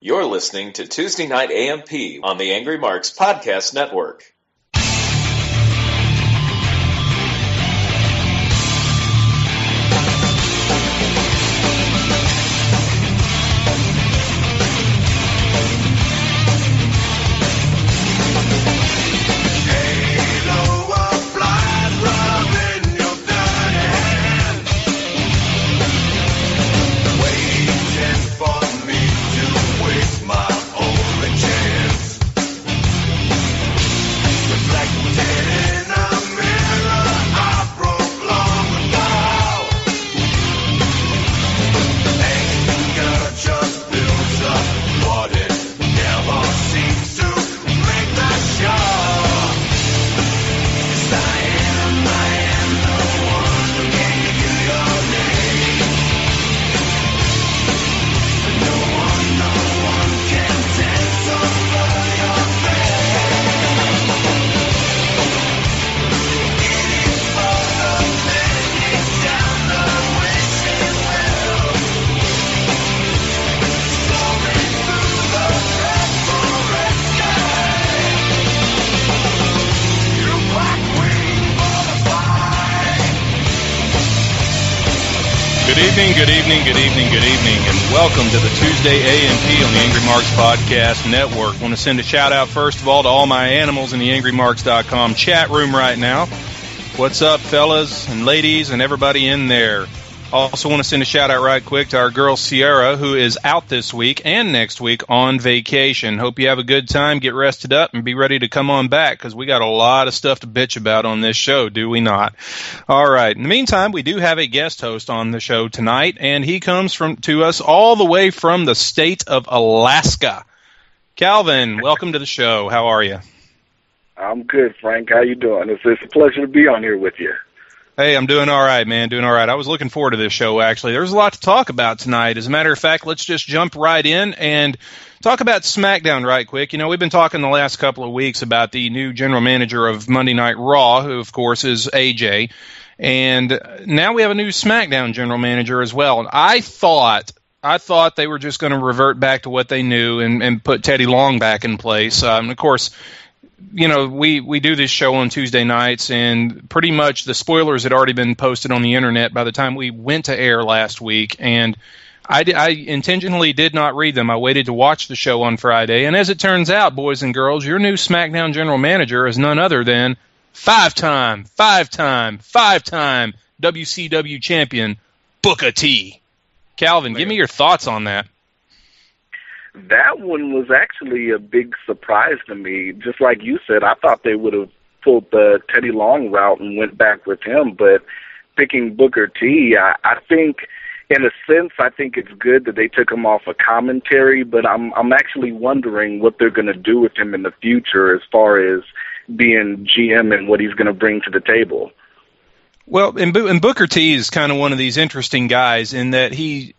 You're listening to Tuesday Night AMP on the Angry Marks Podcast Network. Good evening, and welcome to the Tuesday AMP on the Angry Marks Podcast Network. I want to send a shout out, first of all, to all my animals in the AngryMarks.com chat room right now. What's up, fellas and ladies and everybody in there? Also want to send a shout out right quick to our girl Sierra, who is out this week and next week on vacation. Hope you have a good time, get rested up, and be ready to come on back, because we got a lot of stuff to bitch about on this show, do we not? All right. In the meantime, we do have a guest host on the show tonight, and he comes to us all the way from the state of Alaska. Calvin, welcome to the show. How are you? I'm good, Frank. How you doing? It's a pleasure to be on here with you. Hey, I'm doing all right, man. Doing all right. I was looking forward to this show, actually. There's a lot to talk about tonight. As a matter of fact, let's just jump right in and talk about SmackDown right quick. You know, we've been talking the last couple of weeks about the new general manager of Monday Night Raw, who, of course, is AJ. And now we have a new SmackDown general manager as well. And I thought they were just going to revert back to what they knew and put Teddy Long back in place. Of course, you know, we do this show on Tuesday nights, and pretty much the spoilers had already been posted on the internet by the time we went to air last week, and I intentionally did not read them. I waited to watch the show on Friday, and as it turns out, boys and girls, your new SmackDown general manager is none other than five-time WCW champion Booker T. Calvin, give me your thoughts on that. That one was actually a big surprise to me. Just like you said, I thought they would have pulled the Teddy Long route and went back with him, but picking Booker T, I think, in a sense, I think it's good that they took him off of commentary, but I'm actually wondering what they're going to do with him in the future as far as being GM and what he's going to bring to the table. Well, and Booker T is kind of one of these interesting guys in that he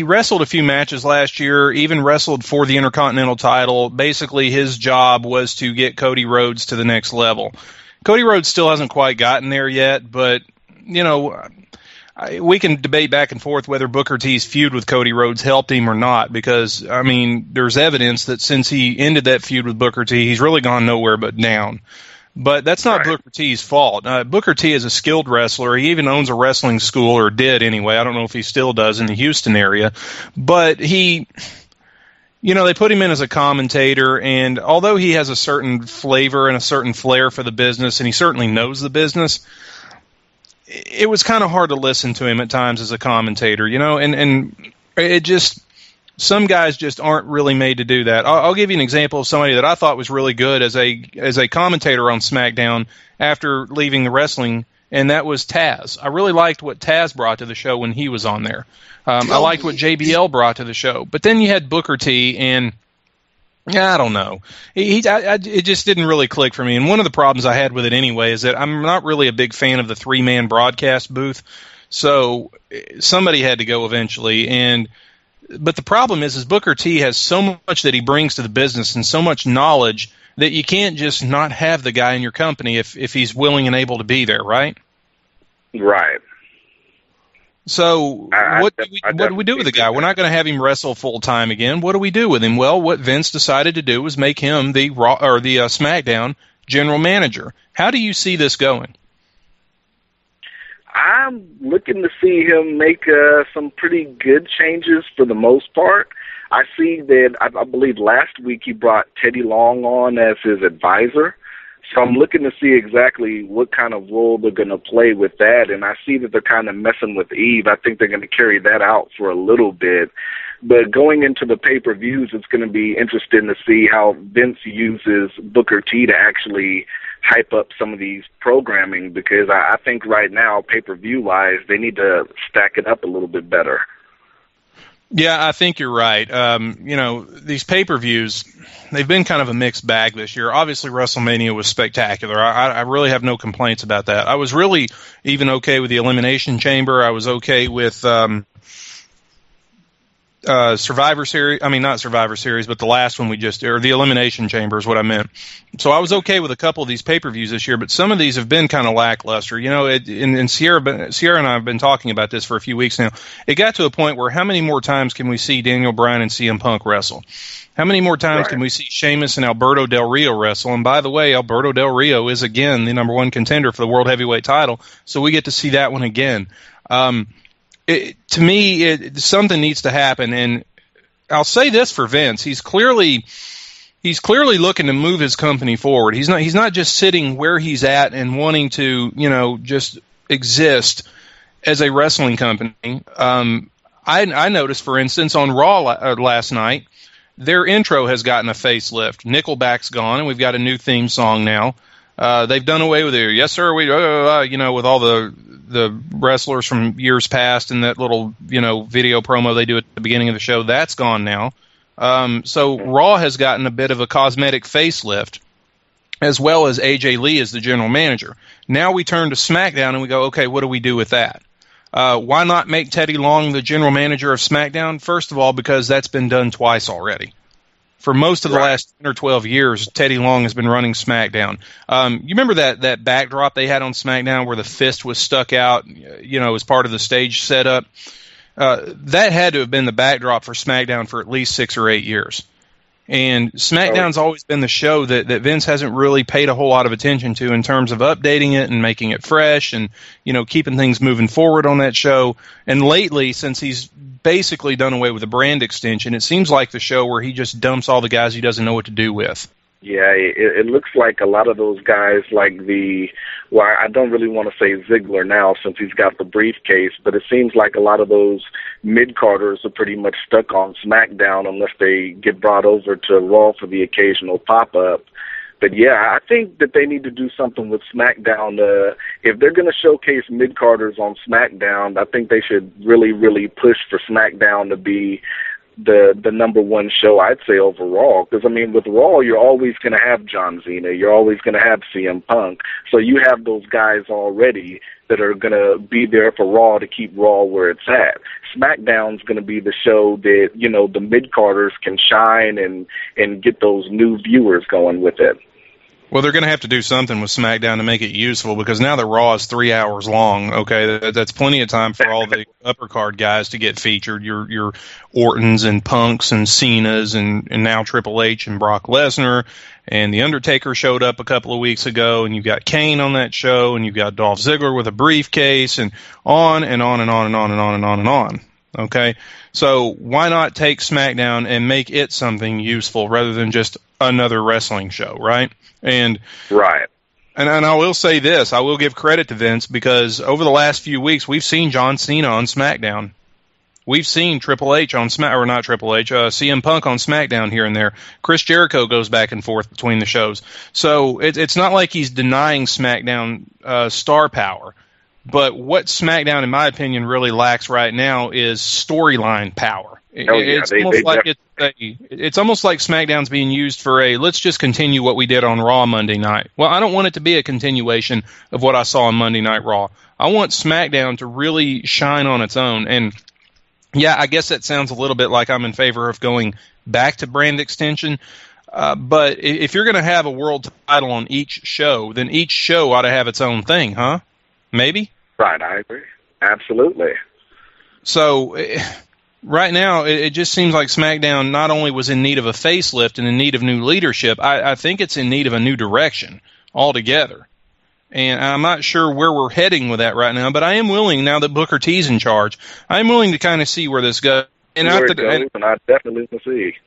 wrestled a few matches last year, even wrestled for the Intercontinental title. Basically, his job was to get Cody Rhodes to the next level. Cody Rhodes still hasn't quite gotten there yet, but, you know, we can debate back and forth whether Booker T's feud with Cody Rhodes helped him or not, because, I mean, there's evidence that since he ended that feud with Booker T, he's really gone nowhere but down. But that's not right. Booker T's fault. Booker T is a skilled wrestler. He even owns a wrestling school, or did anyway. I don't know if he still does in the Houston area. But they put him in as a commentator, and although he has a certain flavor and a certain flair for the business, and he certainly knows the business, it was kind of hard to listen to him at times as a commentator, and it just... Some guys just aren't really made to do that. I'll give you an example of somebody that I thought was really good as a commentator on SmackDown after leaving the wrestling, and that was Taz. I really liked what Taz brought to the show when he was on there. I liked what JBL brought to the show. But then you had Booker T, and I don't know. It just didn't really click for me. And one of the problems I had with it anyway is that I'm not really a big fan of the three-man broadcast booth, so somebody had to go eventually, but the problem is Booker T has so much that he brings to the business and so much knowledge that you can't just not have the guy in your company if he's willing and able to be there, right? Right. So what do we do with the guy? We're not going to have him wrestle full time again. What do we do with him? Well, what Vince decided to do was make him the Raw or the SmackDown general manager. How do you see this going? I'm looking to see him make some pretty good changes for the most part. I see that I believe last week he brought Teddy Long on as his advisor. So I'm looking to see exactly what kind of role they're going to play with that, and I see that they're kind of messing with Eve. I think they're going to carry that out for a little bit. But going into the pay-per-views, it's going to be interesting to see how Vince uses Booker T to actually hype up some of these programming, because I think right now, pay-per-view-wise, they need to stack it up a little bit better. Yeah, I think you're right. These pay-per-views, they've been kind of a mixed bag this year. Obviously, WrestleMania was spectacular. I really have no complaints about that. I was really even okay with the Elimination Chamber. I was okay with Survivor Series. I mean, not Survivor Series, but the last one or the Elimination Chamber is what I meant. So I was okay with a couple of these pay-per-views this year, but some of these have been kind of lackluster. And Sierra and I have been talking about this for a few weeks now. It got to a point where how many more times can we see Daniel Bryan and CM Punk wrestle? How many more times can we see Sheamus and Alberto Del Rio wrestle? And by the way, Alberto Del Rio is again the number one contender for the World Heavyweight title, so we get to see that one again. To me, something needs to happen, and I'll say this for Vince: he's clearly looking to move his company forward. He's not just sitting where he's at and wanting to just exist as a wrestling company. I noticed, for instance, on Raw last night, their intro has gotten a facelift. Nickelback's gone, and we've got a new theme song now. They've done away with it. Yes, sir. With all the wrestlers from years past and that little, video promo they do at the beginning of the show, that's gone now. So Raw has gotten a bit of a cosmetic facelift, as well as AJ Lee as the general manager. Now we turn to SmackDown and we go, okay, what do we do with that? Why not make Teddy Long the general manager of SmackDown? First of all, because that's been done twice already. For most of the last 10 or 12 years, Teddy Long has been running SmackDown. You remember that backdrop they had on SmackDown where the fist was stuck out, as part of the stage setup? That had to have been the backdrop for SmackDown for at least 6 or 8 years. And SmackDown's always been the show that Vince hasn't really paid a whole lot of attention to in terms of updating it and making it fresh and, keeping things moving forward on that show. And lately, since he's basically done away with the brand extension, it seems like the show where he just dumps all the guys he doesn't know what to do with. Yeah, it looks like a lot of those guys, like I don't really want to say Ziggler now since he's got the briefcase, but it seems like a lot of those mid-carders are pretty much stuck on SmackDown unless they get brought over to Raw for the occasional pop-up. But yeah, I think that they need to do something with SmackDown. If they're going to showcase mid-carders on SmackDown, I think they should really, really push for SmackDown to be the number one show, I'd say, overall. Because, with Raw, you're always going to have John Cena. You're always going to have CM Punk. So you have those guys already that are going to be there for Raw to keep Raw where it's at. SmackDown's going to be the show that, the mid-carders can shine and get those new viewers going with it. Well, they're going to have to do something with SmackDown to make it useful, because now the Raw is 3 hours long. Okay, that's plenty of time for all the upper card guys to get featured. Your Ortons and Punks and Cenas and now Triple H and Brock Lesnar, and the Undertaker showed up a couple of weeks ago, and you've got Kane on that show, and you've got Dolph Ziggler with a briefcase, and on and on and on and on and on and on and on. Okay, so why not take SmackDown and make it something useful rather than just another wrestling show, right? And I will say this, I will give credit to Vince, because over the last few weeks we've seen John Cena on SmackDown. We've seen Triple H on CM Punk on SmackDown here and there. Chris Jericho goes back and forth between the shows. So it's not like he's denying SmackDown star power. But what SmackDown, in my opinion, really lacks right now is storyline power. It's almost like SmackDown's being used for let's just continue what we did on Raw Monday night. Well, I don't want it to be a continuation of what I saw on Monday Night Raw. I want SmackDown to really shine on its own. And yeah, I guess that sounds a little bit like I'm in favor of going back to brand extension. But if you're going to have a world title on each show, then each show ought to have its own thing, huh? Maybe? Right, I agree. Absolutely. So right now, it just seems like SmackDown not only was in need of a facelift and in need of new leadership, I think it's in need of a new direction altogether. And I'm not sure where we're heading with that right now, but I am willing, now that Booker T's in charge, I'm willing to kind of see where this goes. And I definitely will see.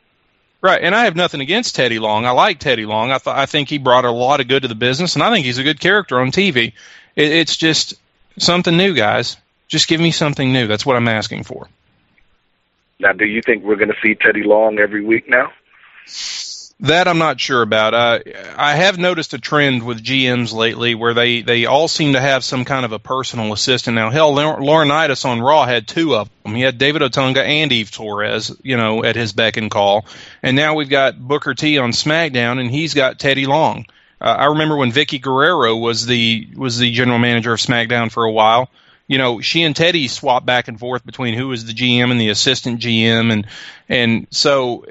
Right, and I have nothing against Teddy Long. I like Teddy Long. I think he brought a lot of good to the business, and I think he's a good character on TV. It's just something new, guys. Just give me something new. That's what I'm asking for. Now, do you think we're going to see Teddy Long every week now? That I'm not sure about. I have noticed a trend with GMs lately where they all seem to have some kind of a personal assistant. Now, hell, Laurinaitis on Raw had two of them. He had David Otunga and Eve Torres, at his beck and call. And now we've got Booker T on SmackDown, and he's got Teddy Long. I remember when Vicky Guerrero was the general manager of SmackDown for a while. She and Teddy swapped back and forth between who was the GM and the assistant GM, and so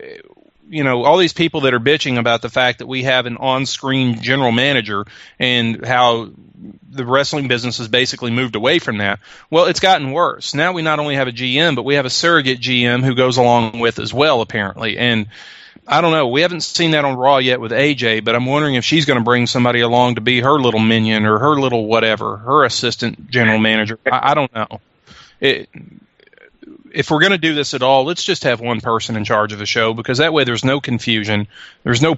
all these people that are bitching about the fact that we have an on-screen general manager and how the wrestling business has basically moved away from that. Well, it's gotten worse. Now we not only have a GM, but we have a surrogate GM who goes along with as well, apparently. And I don't know. We haven't seen that on Raw yet with AJ, but I'm wondering if she's going to bring somebody along to be her little minion or her little whatever, her assistant general manager. I don't know. If we're going to do this at all, let's just have one person in charge of the show, because that way there's no confusion. There's no,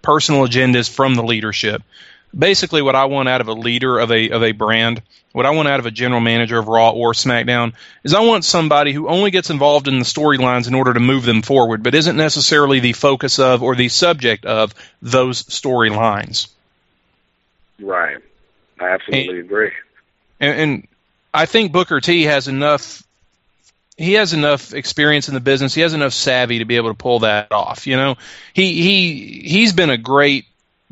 personal agendas from the leadership. Basically, what I want out of a leader of a brand, what I want out of a general manager of Raw or SmackDown, is I want somebody who only gets involved in the storylines in order to move them forward, but isn't necessarily the focus of or the subject of those storylines. Right. I absolutely agree. And I think Booker T has enough. He has enough experience in the business. He has enough savvy to be able to pull that off. He's been a great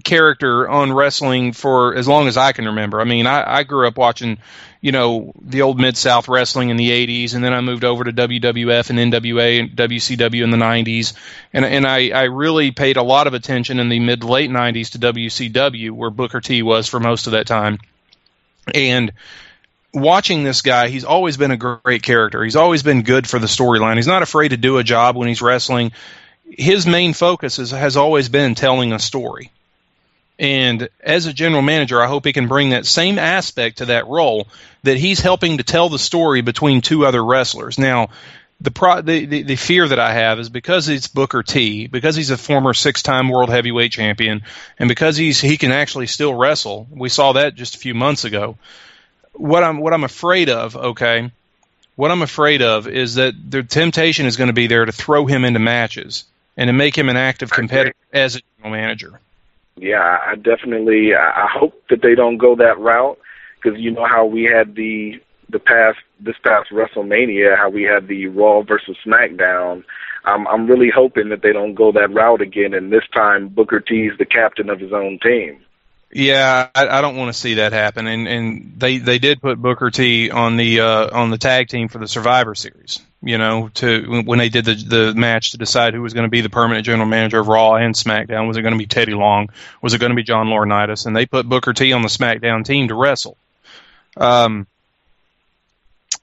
character on wrestling for as long as I can remember. I mean, I grew up watching, the old Mid-South wrestling in the 80s, and then I moved over to WWF and NWA and WCW in the 90s. And I really paid a lot of attention in the mid to late 90s to WCW, where Booker T was for most of that time. And watching this guy, he's always been a great character. He's always been good for the storyline. He's not afraid to do a job when he's wrestling. His main focus has always been telling a story. And as a general manager, I hope he can bring that same aspect to that role, that he's helping to tell the story between two other wrestlers. Now, the fear that I have is because it's Booker T, because he's a former 6-time world heavyweight champion, and because he can actually still wrestle. We saw that just a few months ago. What I'm afraid of, what I'm afraid of is that the temptation is going to be there to throw him into matches and to make him an active competitor as a general manager. Yeah, I hope that they don't go that route, because you know how we had this past WrestleMania, how we had the Raw versus SmackDown. I'm really hoping that they don't go that route again, and this time Booker T's the captain of his own team. Yeah, I don't want to see that happen, and they did put Booker T on the tag team for the Survivor Series. When they did the match to decide who was going to be the permanent general manager of Raw and SmackDown. Was it going to be Teddy Long? Was it going to be John Laurinaitis? And they put Booker T on the SmackDown team to wrestle.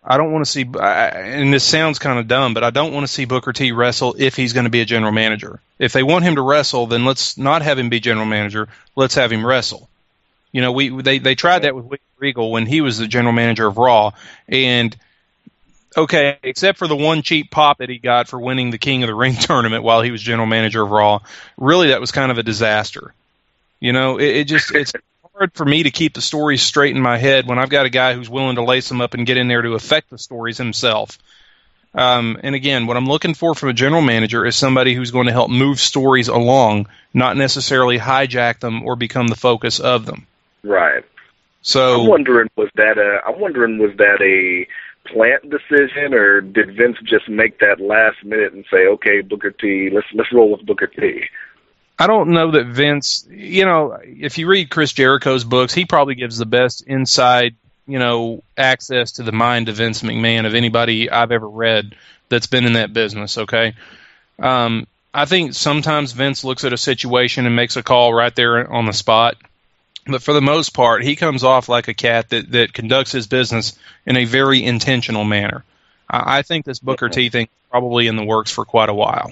I don't want to see, and this sounds kind of dumb, but I don't want to see Booker T wrestle if he's going to be a general manager. If they want him to wrestle, then let's not have him be general manager. Let's have him wrestle. They tried that with William Regal when he was the general manager of Raw, and okay, except for the one cheap pop that he got for winning the King of the Ring tournament while he was general manager of Raw, really that was kind of a disaster. It's hard for me to keep the stories straight in my head when I've got a guy who's willing to lace them up and get in there to affect the stories himself. And again, what I'm looking for from a general manager is somebody who's going to help move stories along, not necessarily hijack them or become the focus of them. Right. So I'm wondering, was that a plant decision, or did Vince just make that last minute and say, okay, Booker T, let's roll with Booker T? I don't know that Vince, if you read Chris Jericho's books, he probably gives the best inside, access to the mind of Vince McMahon of anybody I've ever read that's been in that business, okay? I think sometimes Vince looks at a situation and makes a call right there on the spot. But for the most part, he comes off like a cat that conducts his business in a very intentional manner. I think this Booker T thing is probably in the works for quite a while.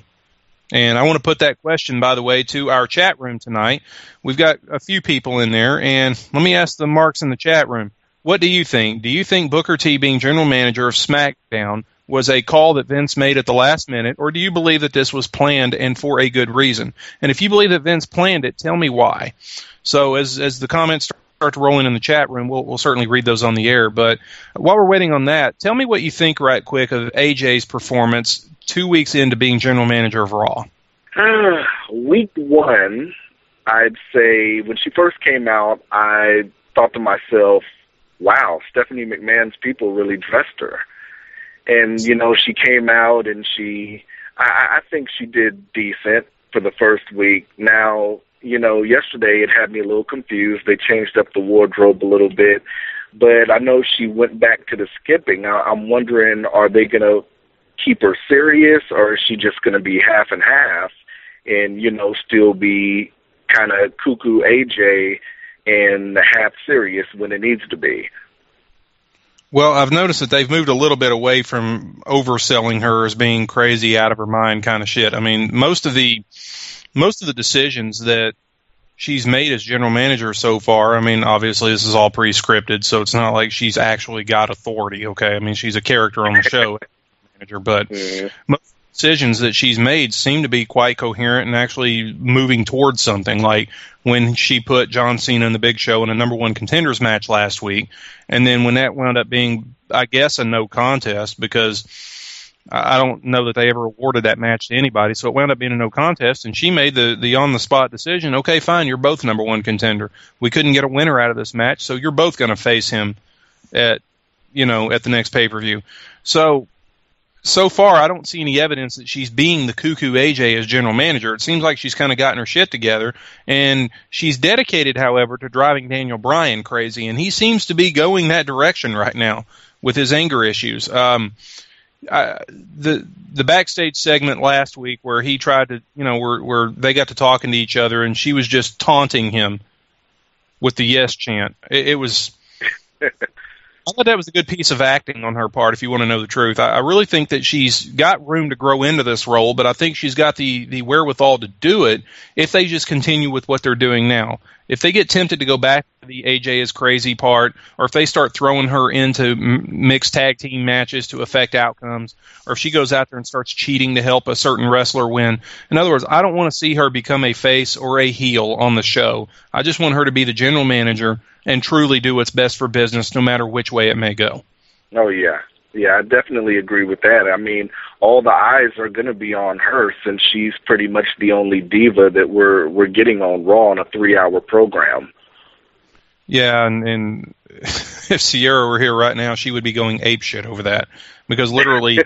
And I want to put that question, by the way, to our chat room tonight. We've got a few people in there, and let me ask the marks in the chat room. What do you think? Do you think Booker T being general manager of SmackDown was a call that Vince made at the last minute, or do you believe that this was planned and for a good reason? And if you believe that Vince planned it, tell me why. So as the comments start to roll in the chat room, we'll certainly read those on the air. But while we're waiting on that, tell me what you think right quick of AJ's performance 2 weeks into being general manager of Raw. Week one, I'd say when she first came out, I thought to myself, wow, Stephanie McMahon's people really dressed her. And, you know, she came out and I think she did decent for the first week. Now, you know, yesterday it had me a little confused. They changed up the wardrobe a little bit. But I know she went back to the skipping. I'm wondering, are they going to keep her serious, or is she just going to be half and half and, you know, still be kind of cuckoo AJ and half serious when it needs to be? Well, I've noticed that they've moved a little bit away from overselling her as being crazy, out of her mind kind of shit. I mean, most of the decisions that she's made as general manager so far, I mean, obviously this is all pre-scripted, so it's not like she's actually got authority, okay? I mean, she's a character on the show, manager, but most decisions that she's made seem to be quite coherent and actually moving towards something, like when she put John Cena and the Big Show in a number one contenders match last week, and then when that wound up being, I guess, a no contest, because I don't know that they ever awarded that match to anybody, so it wound up being a no contest, and she made the on-the-spot decision, okay, fine, you're both number one contender. We couldn't get a winner out of this match, so you're both going to face him at the next pay-per-view. So far, I don't see any evidence that she's being the cuckoo AJ as general manager. It seems like she's kind of gotten her shit together, and she's dedicated, however, to driving Daniel Bryan crazy, and he seems to be going that direction right now with his anger issues. The backstage segment last week where he tried to, where they got to talking to each other, and she was just taunting him with the yes chant. It was... I thought that was a good piece of acting on her part, if you want to know the truth. I really think that she's got room to grow into this role, but I think she's got the wherewithal to do it if they just continue with what they're doing now. If they get tempted to go back to the AJ is crazy part, or if they start throwing her into mixed tag team matches to affect outcomes, or if she goes out there and starts cheating to help a certain wrestler win. In other words, I don't want to see her become a face or a heel on the show. I just want her to be the general manager and truly do what's best for business, no matter which way it may go. Oh, yeah. Yeah, I definitely agree with that. I mean, all the eyes are going to be on her since she's pretty much the only diva that we're getting on Raw on a 3-hour program. Yeah, and if Sierra were here right now, she would be going apeshit over that. Because literally, we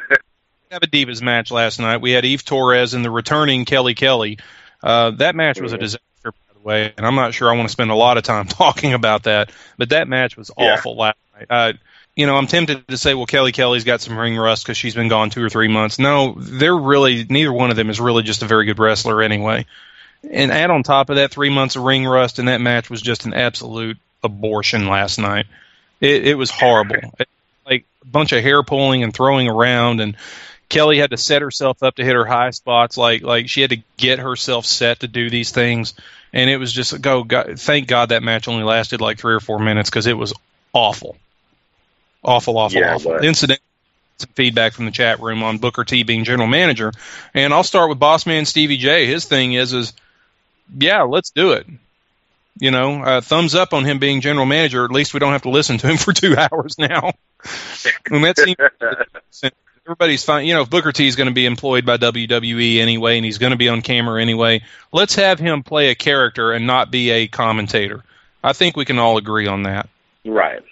have a Divas match last night. We had Eve Torres and the returning Kelly Kelly. That match was a disaster, by the way, and I'm not sure I want to spend a lot of time talking about that, but that match was awful last night. I'm tempted to say, well, Kelly Kelly's got some ring rust because she's been gone 2 or 3 months. No, neither one of them is really just a very good wrestler anyway. And add on top of that 3 months of ring rust, and that match was just an absolute abortion last night. It was horrible. Like a bunch of hair pulling and throwing around, and Kelly had to set herself up to hit her high spots. Like she had to get herself set to do these things. And it was just, thank God that match only lasted like 3 or 4 minutes because it was awful. Awful. Incident. Some feedback from the chat room on Booker T being general manager. And I'll start with boss man Stevie J. His thing is yeah, let's do it. Thumbs up on him being general manager. At least we don't have to listen to him for 2 hours now. And that seems everybody's fine. If Booker T is going to be employed by WWE anyway, and he's going to be on camera anyway, let's have him play a character and not be a commentator. I think we can all agree on that. Right.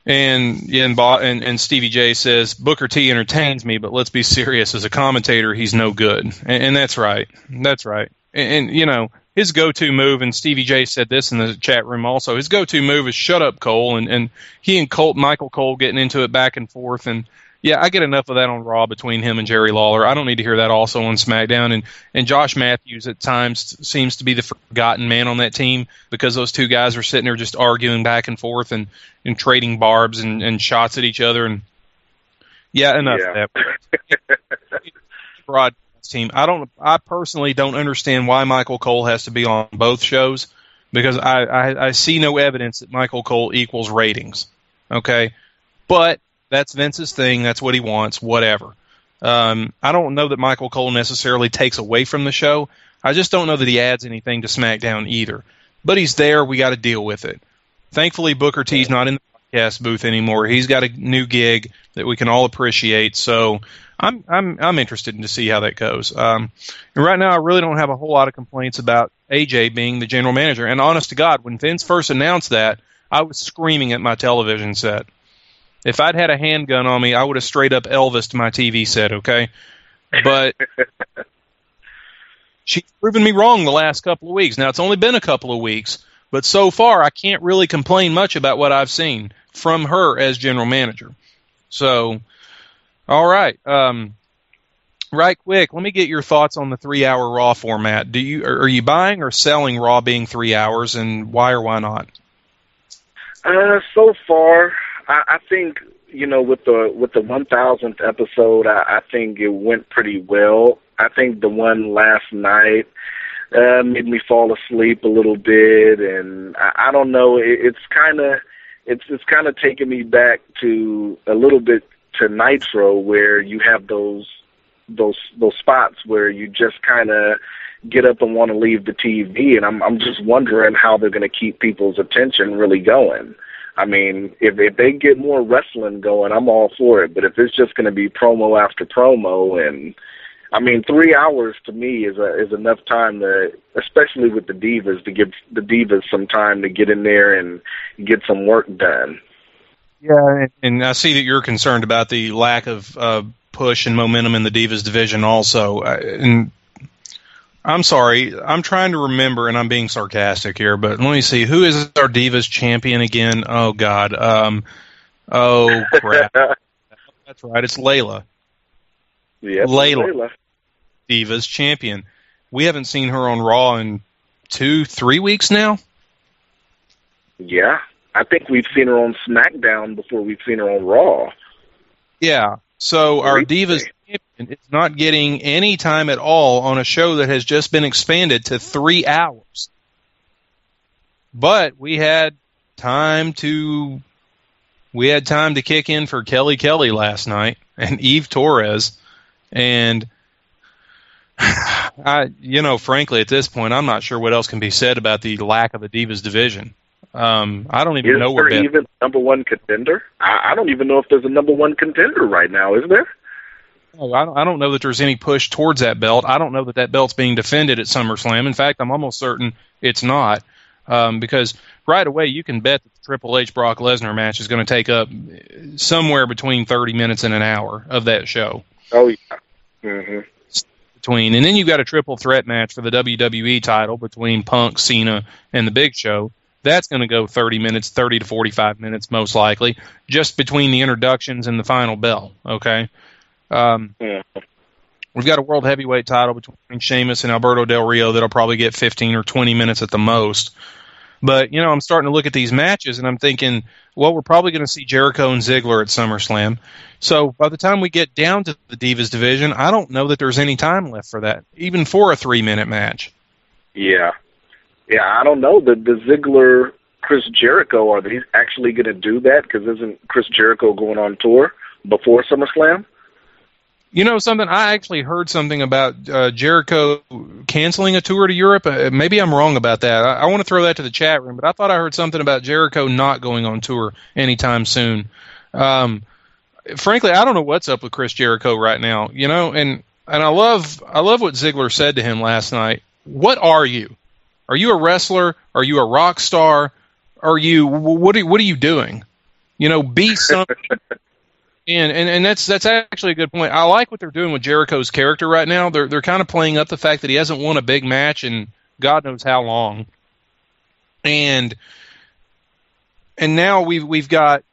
And Stevie J says, Booker T entertains me, but let's be serious. As a commentator, he's no good. And that's right. That's right. And his go-to move, and Stevie J said this in the chat room also, his go-to move is shut up, Cole. And he and Michael Cole getting into it back and forth. And, yeah, I get enough of that on Raw between him and Jerry Lawler. I don't need to hear that also on SmackDown. And Josh Matthews at times seems to be the forgotten man on that team because those two guys are sitting there just arguing back and forth and trading barbs and shots at each other. And Yeah, enough of that. Broadcast team. I personally don't understand why Michael Cole has to be on both shows, because I see no evidence that Michael Cole equals ratings. Okay, but that's Vince's thing. That's what he wants. Whatever. I don't know that Michael Cole necessarily takes away from the show. I just don't know that he adds anything to SmackDown either. But he's there. We got to deal with it. Thankfully, Booker T's not in the podcast booth anymore. He's got a new gig that we can all appreciate. So I'm interested to see how that goes. And right now, I really don't have a whole lot of complaints about AJ being the general manager. And honest to God, when Vince first announced that, I was screaming at my television set. If I'd had a handgun on me, I would have straight up Elvis'd my TV set, okay? But she's proven me wrong the last couple of weeks. Now, it's only been a couple of weeks, but so far I can't really complain much about what I've seen from her as general manager. So, all right. Right quick, let me get your thoughts on the 3-hour Raw format. Are you buying or selling Raw being 3 hours, and why or why not? So far, I think, with the 1000th episode, I think it went pretty well. I think the one last night made me fall asleep a little bit, and I don't know. It's kind of taking me back to a little bit to Nitro, where you have those spots where you just kind of get up and want to leave the TV, and I'm just wondering how they're going to keep people's attention really going. I mean, if they get more wrestling going, I'm all for it. But if it's just going to be promo after promo, and I mean, 3 hours to me is enough time to, especially with the Divas, to give the Divas some time to get in there and get some work done. Yeah, and I see that you're concerned about the lack of push and momentum in the Divas division also. And I'm sorry, I'm trying to remember, and I'm being sarcastic here, but let me see. Who is our Divas champion again? Oh, God. Oh, crap. That's right, it's Layla. Yep, Layla. Divas champion. We haven't seen her on Raw in 2-3 weeks now? Yeah. I think we've seen her on SmackDown before we've seen her on Raw. Yeah. So our Divas champion is not getting any time at all on a show that has just been expanded to 3 hours. But we had time to kick in for Kelly Kelly last night and Eve Torres. And frankly, at this point, I'm not sure what else can be said about the lack of a Divas division. I don't even know where. Is there even number one contender? I don't even know if there's a number one contender right now. Is there? No, I don't know that there's any push towards that belt. I don't know that belt's being defended at SummerSlam. In fact, I'm almost certain it's not, because right away you can bet that the Triple H Brock Lesnar match is going to take up somewhere between 30 minutes and an hour of that show. Oh yeah. Mm-hmm. And then you've got a triple threat match for the WWE title between Punk, Cena, and the Big Show. That's going to go 30 to 45 minutes, most likely, just between the introductions and the final bell, okay? We've got a World Heavyweight title between Sheamus and Alberto Del Rio that'll probably get 15 or 20 minutes at the most. But, I'm starting to look at these matches, and I'm thinking, well, we're probably going to see Jericho and Ziggler at SummerSlam. So by the time we get down to the Divas division, I don't know that there's any time left for that, even for a 3-minute match. Yeah. Yeah, I don't know. The Ziggler, Chris Jericho, are they actually going to do that? Because isn't Chris Jericho going on tour before SummerSlam? You know something? I actually heard something about Jericho canceling a tour to Europe. Maybe I'm wrong about that. I want to throw that to the chat room, but I thought I heard something about Jericho not going on tour anytime soon. Frankly, I don't know what's up with Chris Jericho right now. And I love what Ziggler said to him last night. What are you? Are you a wrestler? Are you a rock star? What are you doing? Be something. And that's actually a good point. I like what they're doing with Jericho's character right now. They're kind of playing up the fact that he hasn't won a big match in God knows how long. And now we've got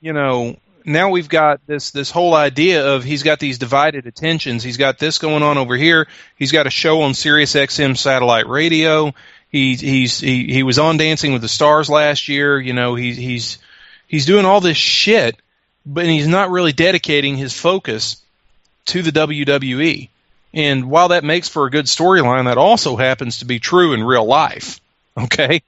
this whole idea of he's got these divided attentions. He's got this going on over here. He's got a show on Sirius XM satellite radio. He was on Dancing with the Stars last year. He's doing all this shit, but he's not really dedicating his focus to the WWE. And while that makes for a good storyline, that also happens to be true in real life. Okay?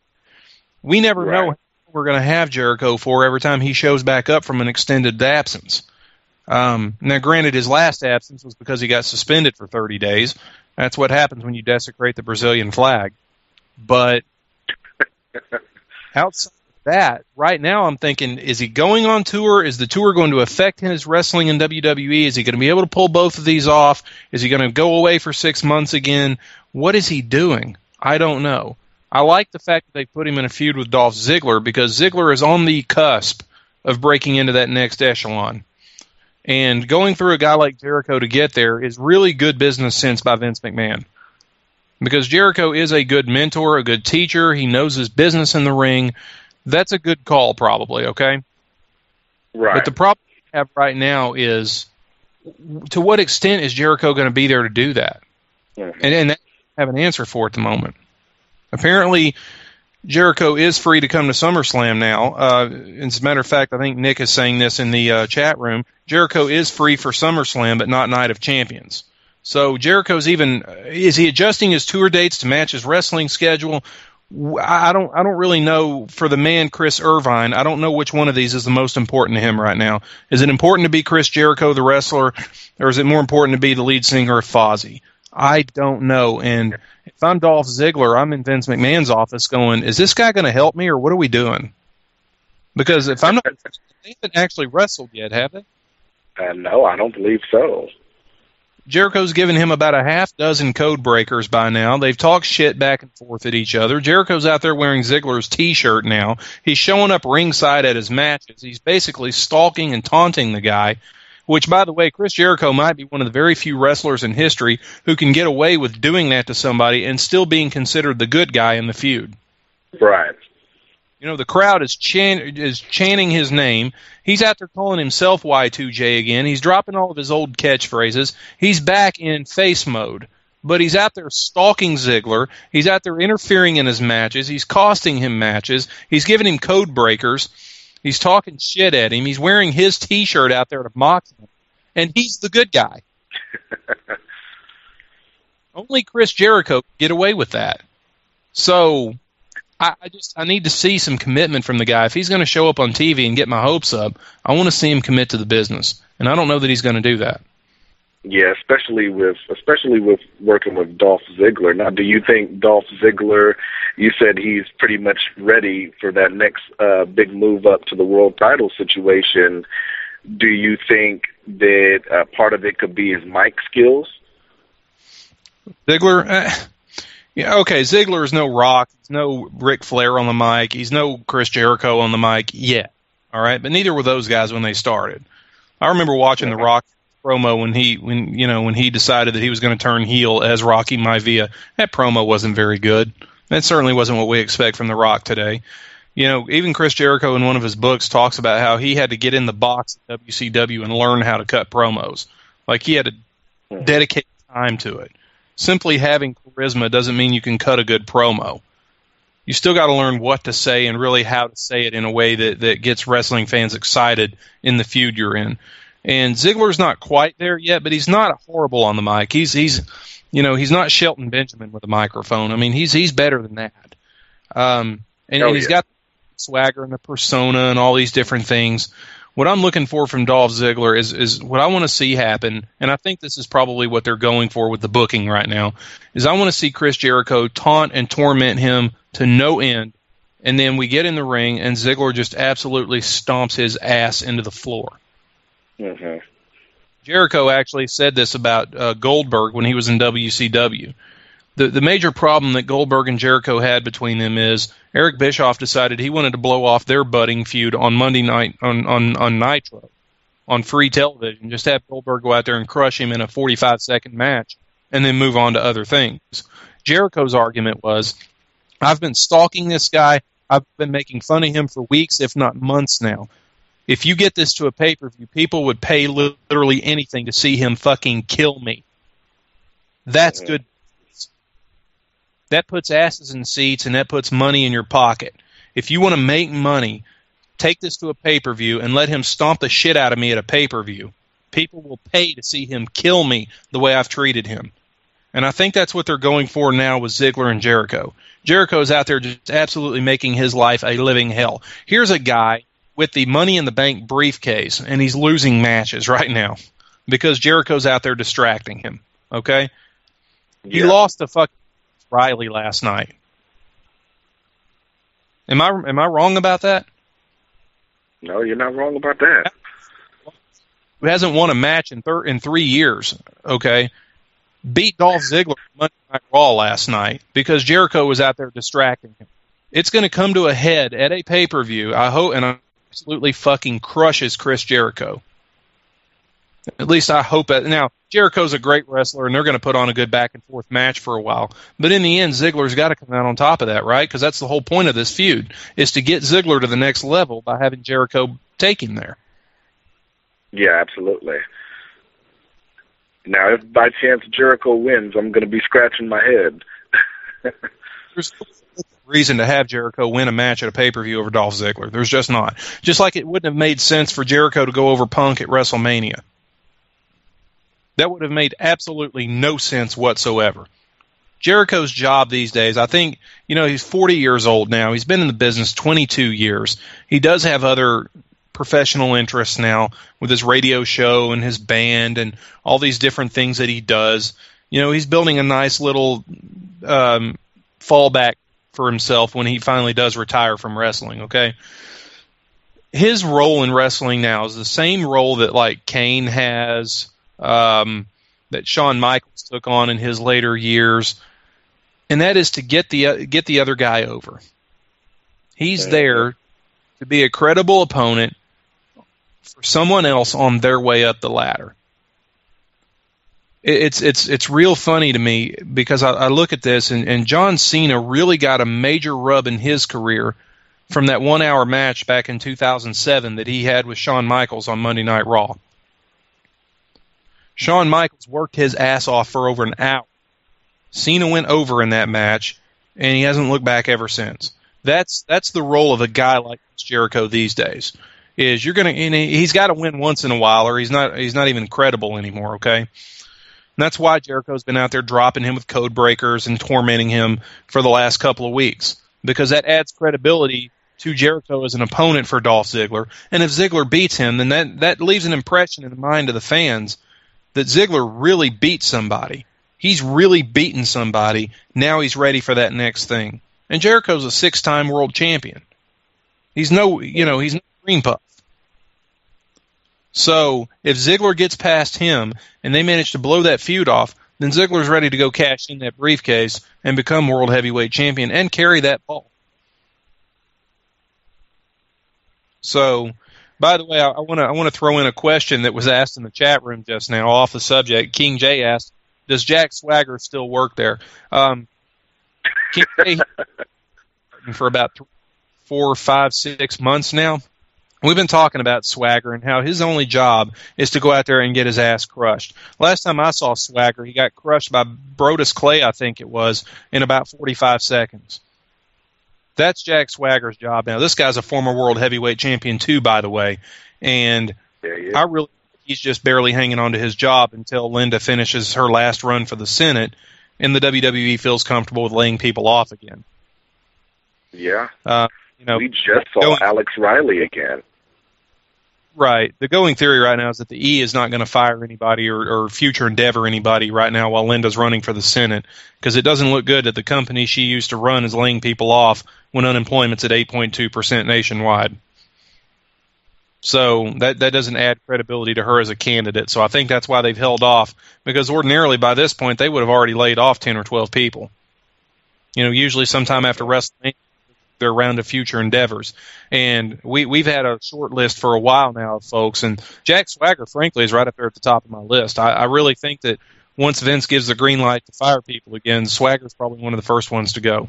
We never know what we're going to have Jericho for every time he shows back up from an extended absence. Now, granted, his last absence was because he got suspended for 30 days. That's what happens when you desecrate the Brazilian flag. But outside of that, right now I'm thinking, is he going on tour? Is the tour going to affect his wrestling in WWE? Is he going to be able to pull both of these off? Is he going to go away for 6 months again? What is he doing? I don't know. I like the fact that they put him in a feud with Dolph Ziggler because Ziggler is on the cusp of breaking into that next echelon. And going through a guy like Jericho to get there is really good business sense by Vince McMahon. Because Jericho is a good mentor, a good teacher. He knows his business in the ring. That's a good call, probably, okay? Right. But the problem we have right now is, to what extent is Jericho going to be there to do that? Mm-hmm. And I have an answer for at the moment. Apparently, Jericho is free to come to SummerSlam now. As a matter of fact, I think Nick is saying this in the chat room. Jericho is free for SummerSlam, but not Night of Champions. So Jericho's is he adjusting his tour dates to match his wrestling schedule? I don't really know. For the man Chris Irvine, I don't know which one of these is the most important to him right now. Is it important to be Chris Jericho, the wrestler, or is it more important to be the lead singer of Fozzy? I don't know. And if I'm Dolph Ziggler, I'm in Vince McMahon's office going, is this guy going to help me, or what are we doing? Because if I'm not, they haven't actually wrestled yet, have they? No, I don't believe so. Jericho's given him about a half dozen code breakers by now. They've talked shit back and forth at each other. Jericho's out there wearing Ziggler's T-shirt now. He's showing up ringside at his matches. He's basically stalking and taunting the guy, which, by the way, Chris Jericho might be one of the very few wrestlers in history who can get away with doing that to somebody and still being considered the good guy in the feud. Right. You know, the crowd is chanting his name. He's out there calling himself Y2J again. He's dropping all of his old catchphrases. He's back in face mode. But he's out there stalking Ziggler. He's out there interfering in his matches. He's costing him matches. He's giving him code breakers. He's talking shit at him. He's wearing his T-shirt out there to mock him. And he's the good guy. Only Chris Jericho can get away with that. So I need to see some commitment from the guy. If he's going to show up on TV and get my hopes up, I want to see him commit to the business. And I don't know that he's going to do that. Yeah, especially with working with Dolph Ziggler. Now, do you think Dolph Ziggler, you said he's pretty much ready for that next big move up to the world title situation. Do you think that part of it could be his mic skills? Ziggler? Yeah, okay, Ziggler is no Rock. He's no Ric Flair on the mic. He's no Chris Jericho on the mic yet. All right, but neither were those guys when they started. I remember watching the Rock promo when he decided that he was going to turn heel as Rocky Maivia. That promo wasn't very good. That certainly wasn't what we expect from The Rock today. You know, even Chris Jericho in one of his books talks about how he had to get in the box at WCW and learn how to cut promos. Like, he had to dedicate time to it. Simply having charisma doesn't mean you can cut a good promo. You still got to learn what to say and really how to say it in a way that gets wrestling fans excited in the feud you're in. And Ziggler's not quite there yet, but he's not horrible on the mic. He's not Shelton Benjamin with a microphone. I mean, he's better than that. And he's got the swagger and the persona and all these different things. What I'm looking for from Dolph Ziggler is what I want to see happen, and I think this is probably what they're going for with the booking right now, is I want to see Chris Jericho taunt and torment him to no end, and then we get in the ring, and Ziggler just absolutely stomps his ass into the floor. Mm-hmm. Jericho actually said this about Goldberg when he was in WCW. The major problem that Goldberg and Jericho had between them is Eric Bischoff decided he wanted to blow off their budding feud on Monday night on Nitro, on free television, just have Goldberg go out there and crush him in a 45-second match and then move on to other things. Jericho's argument was, I've been stalking this guy. I've been making fun of him for weeks, if not months now. If you get this to a pay-per-view, people would pay literally anything to see him fucking kill me. That's good. That puts asses in seats, and that puts money in your pocket. If you want to make money, take this to a pay-per-view and let him stomp the shit out of me at a pay-per-view. People will pay to see him kill me the way I've treated him. And I think that's what they're going for now with Ziggler and Jericho. Jericho's out there just absolutely making his life a living hell. Here's a guy with the Money in the Bank briefcase, and he's losing matches right now because Jericho's out there distracting him, okay? Yeah. He lost to fucking Riley last night. Am I wrong about that? No, you're not wrong about that. Who hasn't won a match in 3 years, okay? Beat Dolph Ziggler on Monday Night Raw last night because Jericho was out there distracting him. It's going to come to a head at a pay-per-view, I hope, and absolutely fucking crushes Chris Jericho. At least I hope that. Now, Jericho's a great wrestler, and they're going to put on a good back-and-forth match for a while. But in the end, Ziggler's got to come out on top of that, right? Because that's the whole point of this feud, is to get Ziggler to the next level by having Jericho take him there. Yeah, absolutely. Now, if by chance Jericho wins, I'm going to be scratching my head. There's no reason to have Jericho win a match at a pay-per-view over Dolph Ziggler. There's just not. Just like it wouldn't have made sense for Jericho to go over Punk at WrestleMania. That would have made absolutely no sense whatsoever. Jericho's job these days, I think, he's 40 years old now. He's been in the business 22 years. He does have other professional interests now with his radio show and his band and all these different things that he does. He's building a nice little fallback for himself when he finally does retire from wrestling, okay? His role in wrestling now is the same role that, like, Kane has, that Shawn Michaels took on in his later years, and that is to get the other guy over. He's there to be a credible opponent for someone else on their way up the ladder. It's real funny to me because I look at this, and John Cena really got a major rub in his career from that 1 hour match back in 2007 that he had with Shawn Michaels on Monday Night Raw. Shawn Michaels worked his ass off for over an hour. Cena went over in that match, and he hasn't looked back ever since. That's the role of a guy like Jericho these days. Is he's got to win once in a while, or he's not even credible anymore. Okay, and that's why Jericho's been out there dropping him with code breakers and tormenting him for the last couple of weeks, because that adds credibility to Jericho as an opponent for Dolph Ziggler. And if Ziggler beats him, then that leaves an impression in the mind of the fans that Ziggler really beat somebody. He's really beaten somebody. Now he's ready for that next thing. And Jericho's a 6-time world champion. He's no green puff. So if Ziggler gets past him and they manage to blow that feud off, then Ziggler's ready to go cash in that briefcase and become world heavyweight champion and carry that ball. So, by the way, I want to throw in a question that was asked in the chat room just now, off the subject. King J asked, "Does Jack Swagger still work there?" King J for about 4, 5, 6 months now. We've been talking about Swagger and how his only job is to go out there and get his ass crushed. Last time I saw Swagger, he got crushed by Brodus Clay, I think it was, in about 45 seconds. That's Jack Swagger's job now. This guy's a former world heavyweight champion too, by the way, and I really think he's just barely hanging on to his job until Linda finishes her last run for the Senate and the WWE feels comfortable with laying people off again. Yeah. We just saw Alex Riley again. Right. The going theory right now is that the E is not going to fire anybody or future endeavor anybody right now while Linda's running for the Senate, because it doesn't look good that the company she used to run is laying people off when unemployment's at 8.2% nationwide. So that doesn't add credibility to her as a candidate. So I think that's why they've held off, because ordinarily by this point they would have already laid off 10 or 12 people. Usually sometime after WrestleMania, their round of future endeavors. And we've had a short list for a while now of folks, and Jack Swagger, frankly, is right up there at the top of my list. I really think that once Vince gives the green light to fire people again, Swagger's probably one of the first ones to go.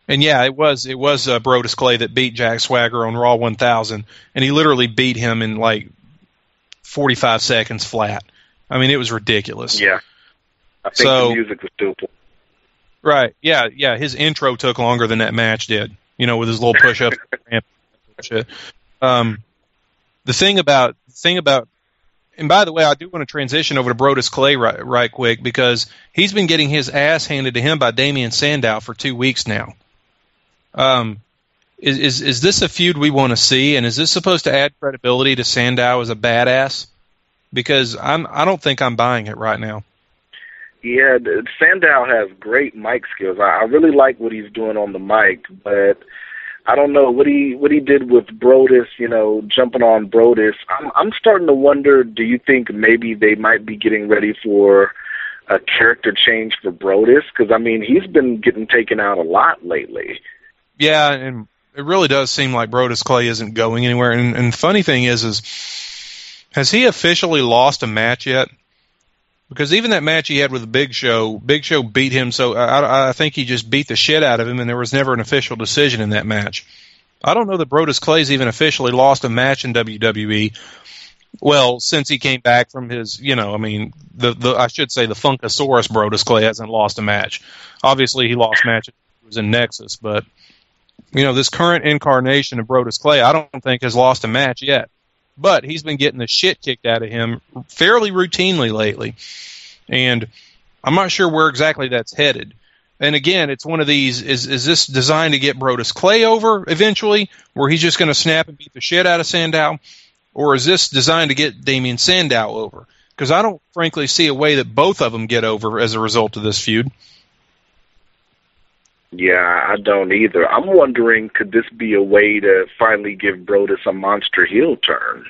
And yeah, it was Brodus Clay that beat Jack Swagger on Raw 1000, and he literally beat him in like 45 seconds flat. I mean, it was ridiculous. Yeah. I think the music was still playing. Right, yeah. His intro took longer than that match did, with his little push-up. bullshit. The thing about, and by the way, I do want to transition over to Brodus Clay right quick, because he's been getting his ass handed to him by Damian Sandow for 2 weeks now. Is this a feud we want to see, and is this supposed to add credibility to Sandow as a badass? Because I don't think I'm buying it right now. Yeah, Sandow has great mic skills. I really like what he's doing on the mic, but I don't know what he did with Brodus, jumping on Brodus. I'm starting to wonder, do you think maybe they might be getting ready for a character change for Brodus? Because, I mean, he's been getting taken out a lot lately. Yeah, and it really does seem like Brodus Clay isn't going anywhere. And the funny thing is has he officially lost a match yet? Because even that match he had with the Big Show beat him, so I think he just beat the shit out of him, and there was never an official decision in that match. I don't know that Brodus Clay's even officially lost a match in WWE. Well, since he came back from his, I should say the Funkasaurus Brodus Clay hasn't lost a match. Obviously, he lost matches when he was in Nexus, but this current incarnation of Brodus Clay, I don't think has lost a match yet. But he's been getting the shit kicked out of him fairly routinely lately. And I'm not sure where exactly that's headed. And again, it's one of these, is this designed to get Brodus Clay over eventually, where he's just going to snap and beat the shit out of Sandow? Or is this designed to get Damian Sandow over? Because I don't frankly see a way that both of them get over as a result of this feud. Yeah, I don't either. I'm wondering, could this be a way to finally give Brodus a monster heel turn?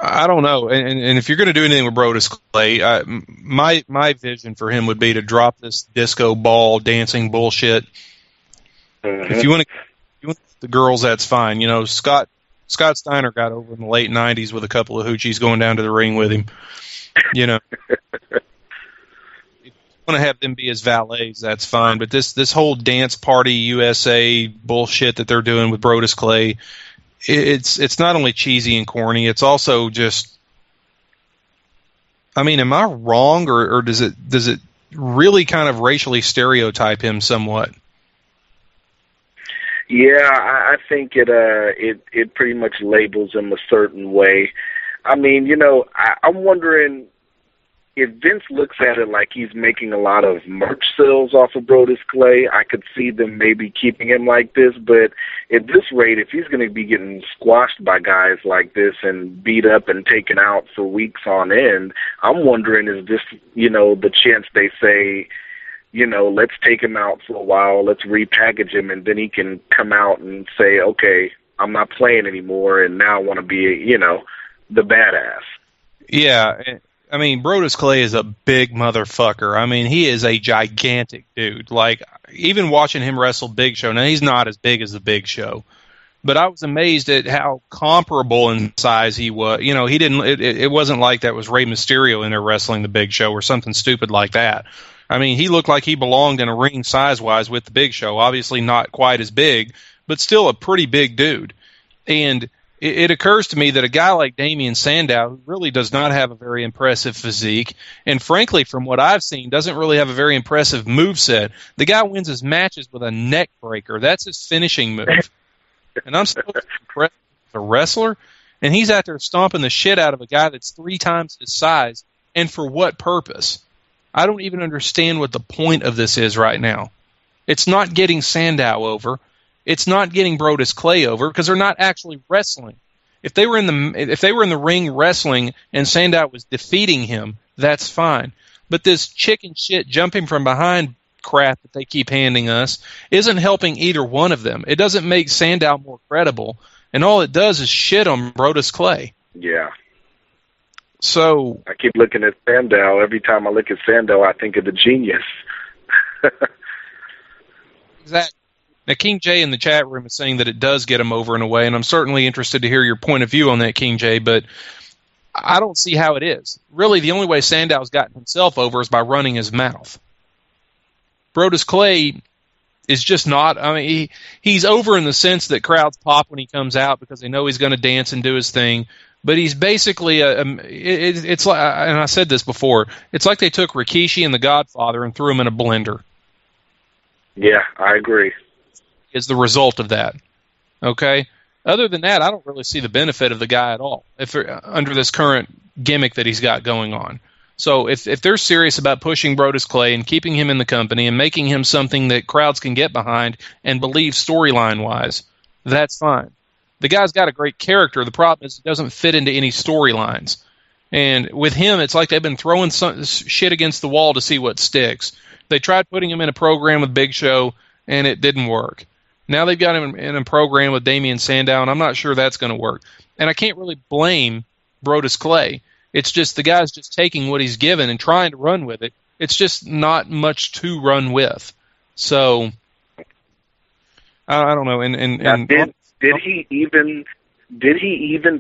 I don't know. And if you're going to do anything with Brodus Clay, my vision for him would be to drop this disco ball dancing bullshit. Mm-hmm. If you want the girls, that's fine. Scott Steiner got over in the late 90s with a couple of hoochies going down to the ring with him. Want to have them be his valets, that's fine, but this whole dance party USA bullshit that they're doing with Brodus Clay, it's not only cheesy and corny, it's also just, I mean, am I wrong, or does it really kind of racially stereotype him somewhat? Yeah, I think it pretty much labels him a certain way. I mean, I'm wondering if Vince looks at it like he's making a lot of merch sales off of Brodus Clay. I could see them maybe keeping him like this, but at this rate, if he's going to be getting squashed by guys like this and beat up and taken out for weeks on end, I'm wondering, is this, the chance they say, let's take him out for a while, let's repackage him, and then he can come out and say, okay, I'm not playing anymore, and now I want to be, the badass. Yeah, I mean, Brodus Clay is a big motherfucker. I mean, he is a gigantic dude. Like, even watching him wrestle Big Show, now he's not as big as the Big Show, but I was amazed at how comparable in size he was. He didn't. It wasn't like that was Rey Mysterio in there wrestling the Big Show or something stupid like that. I mean, he looked like he belonged in a ring size-wise with the Big Show. Obviously not quite as big, but still a pretty big dude. And it occurs to me that a guy like Damian Sandow, who really does not have a very impressive physique, and frankly, from what I've seen, doesn't really have a very impressive moveset. The guy wins his matches with a neck breaker. That's his finishing move. And I'm supposed to be impressed with a wrestler, and he's out there stomping the shit out of a guy that's 3 times his size, and for what purpose? I don't even understand what the point of this is right now. It's not getting Sandow over. It's not getting Brodus Clay over, because they're not actually wrestling. If they were in the ring wrestling and Sandow was defeating him, that's fine. But this chicken shit jumping from behind crap that they keep handing us isn't helping either one of them. It doesn't make Sandow more credible, and all it does is shit on Brodus Clay. Yeah. So I keep looking at Sandow. Every time I look at Sandow, I think of the Genius. Exactly. Now, King J in the chat room is saying that it does get him over in a way, and I'm certainly interested to hear your point of view on that, King J, but I don't see how it is. Really, the only way Sandow's gotten himself over is by running his mouth. Brodus Clay is just not, I mean, he's over in the sense that crowds pop when he comes out because they know he's going to dance and do his thing, but he's basically, it's like, and I said this before, it's like they took Rikishi and The Godfather and threw him in a blender. Yeah, I agree. is the result of that. Okay? Other than that, I don't really see the benefit of the guy at all under this current gimmick that he's got going on. So if they're serious about pushing Brodus Clay and keeping him in the company and making him something that crowds can get behind and believe storyline-wise, that's fine. The guy's got a great character. The problem is he doesn't fit into any storylines. And with him, it's like they've been throwing shit against the wall to see what sticks. They tried putting him in a program with Big Show, and it didn't work. Now they've got him in a program with Damian Sandow, and I'm not sure that's going to work. And I can't really blame Brodus Clay. It's just the guy's just taking what he's given and trying to run with it. It's just not much to run with. So, I don't know. And did he even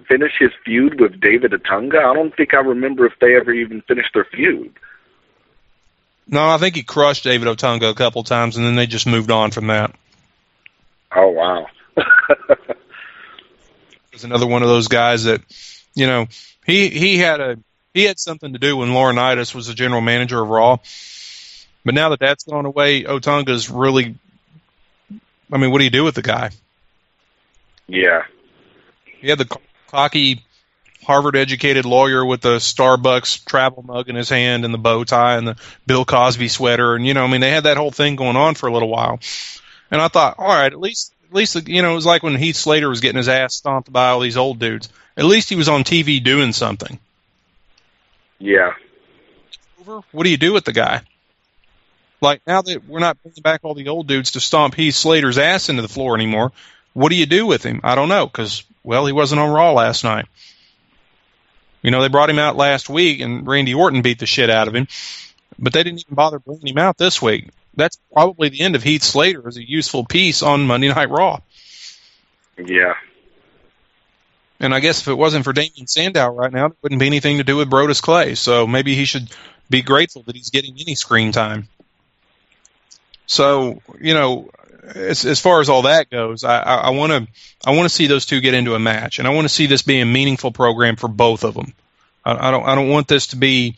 finish his feud with David Otunga? I don't think I remember if they ever even finished their feud. No, I think he crushed David Otunga a couple times, and then they just moved on from that. Oh, wow. He's another one of those guys that, you know, he had something to do when Laurinaitis was the general manager of Raw. But now that that's gone away, Otunga's really, I mean, what do you do with the guy? Yeah. He had the cocky Harvard-educated lawyer with the Starbucks travel mug in his hand and the bow tie and the Bill Cosby sweater. And, you know, I mean, they had that whole thing going on for a little while. And I thought, all right, at least, you know, it was like when Heath Slater was getting his ass stomped by all these old dudes. At least he was on TV doing something. Yeah. What do you do with the guy? Like, now that we're not bringing back all the old dudes to stomp Heath Slater's ass into the floor anymore, what do you do with him? I don't know, because, well, he wasn't on Raw last night. You know, they brought him out last week, and Randy Orton beat the shit out of him, but they didn't even bother bringing him out this week. That's probably the end of Heath Slater as a useful piece on Monday Night Raw. Yeah. And I guess if it wasn't for Damian Sandow right now, there wouldn't be anything to do with Brodus Clay, so maybe he should be grateful that he's getting any screen time. So, you know, as far as all that goes, I want to see those two get into a match, and I want to see this be a meaningful program for both of them. I don't want this to be.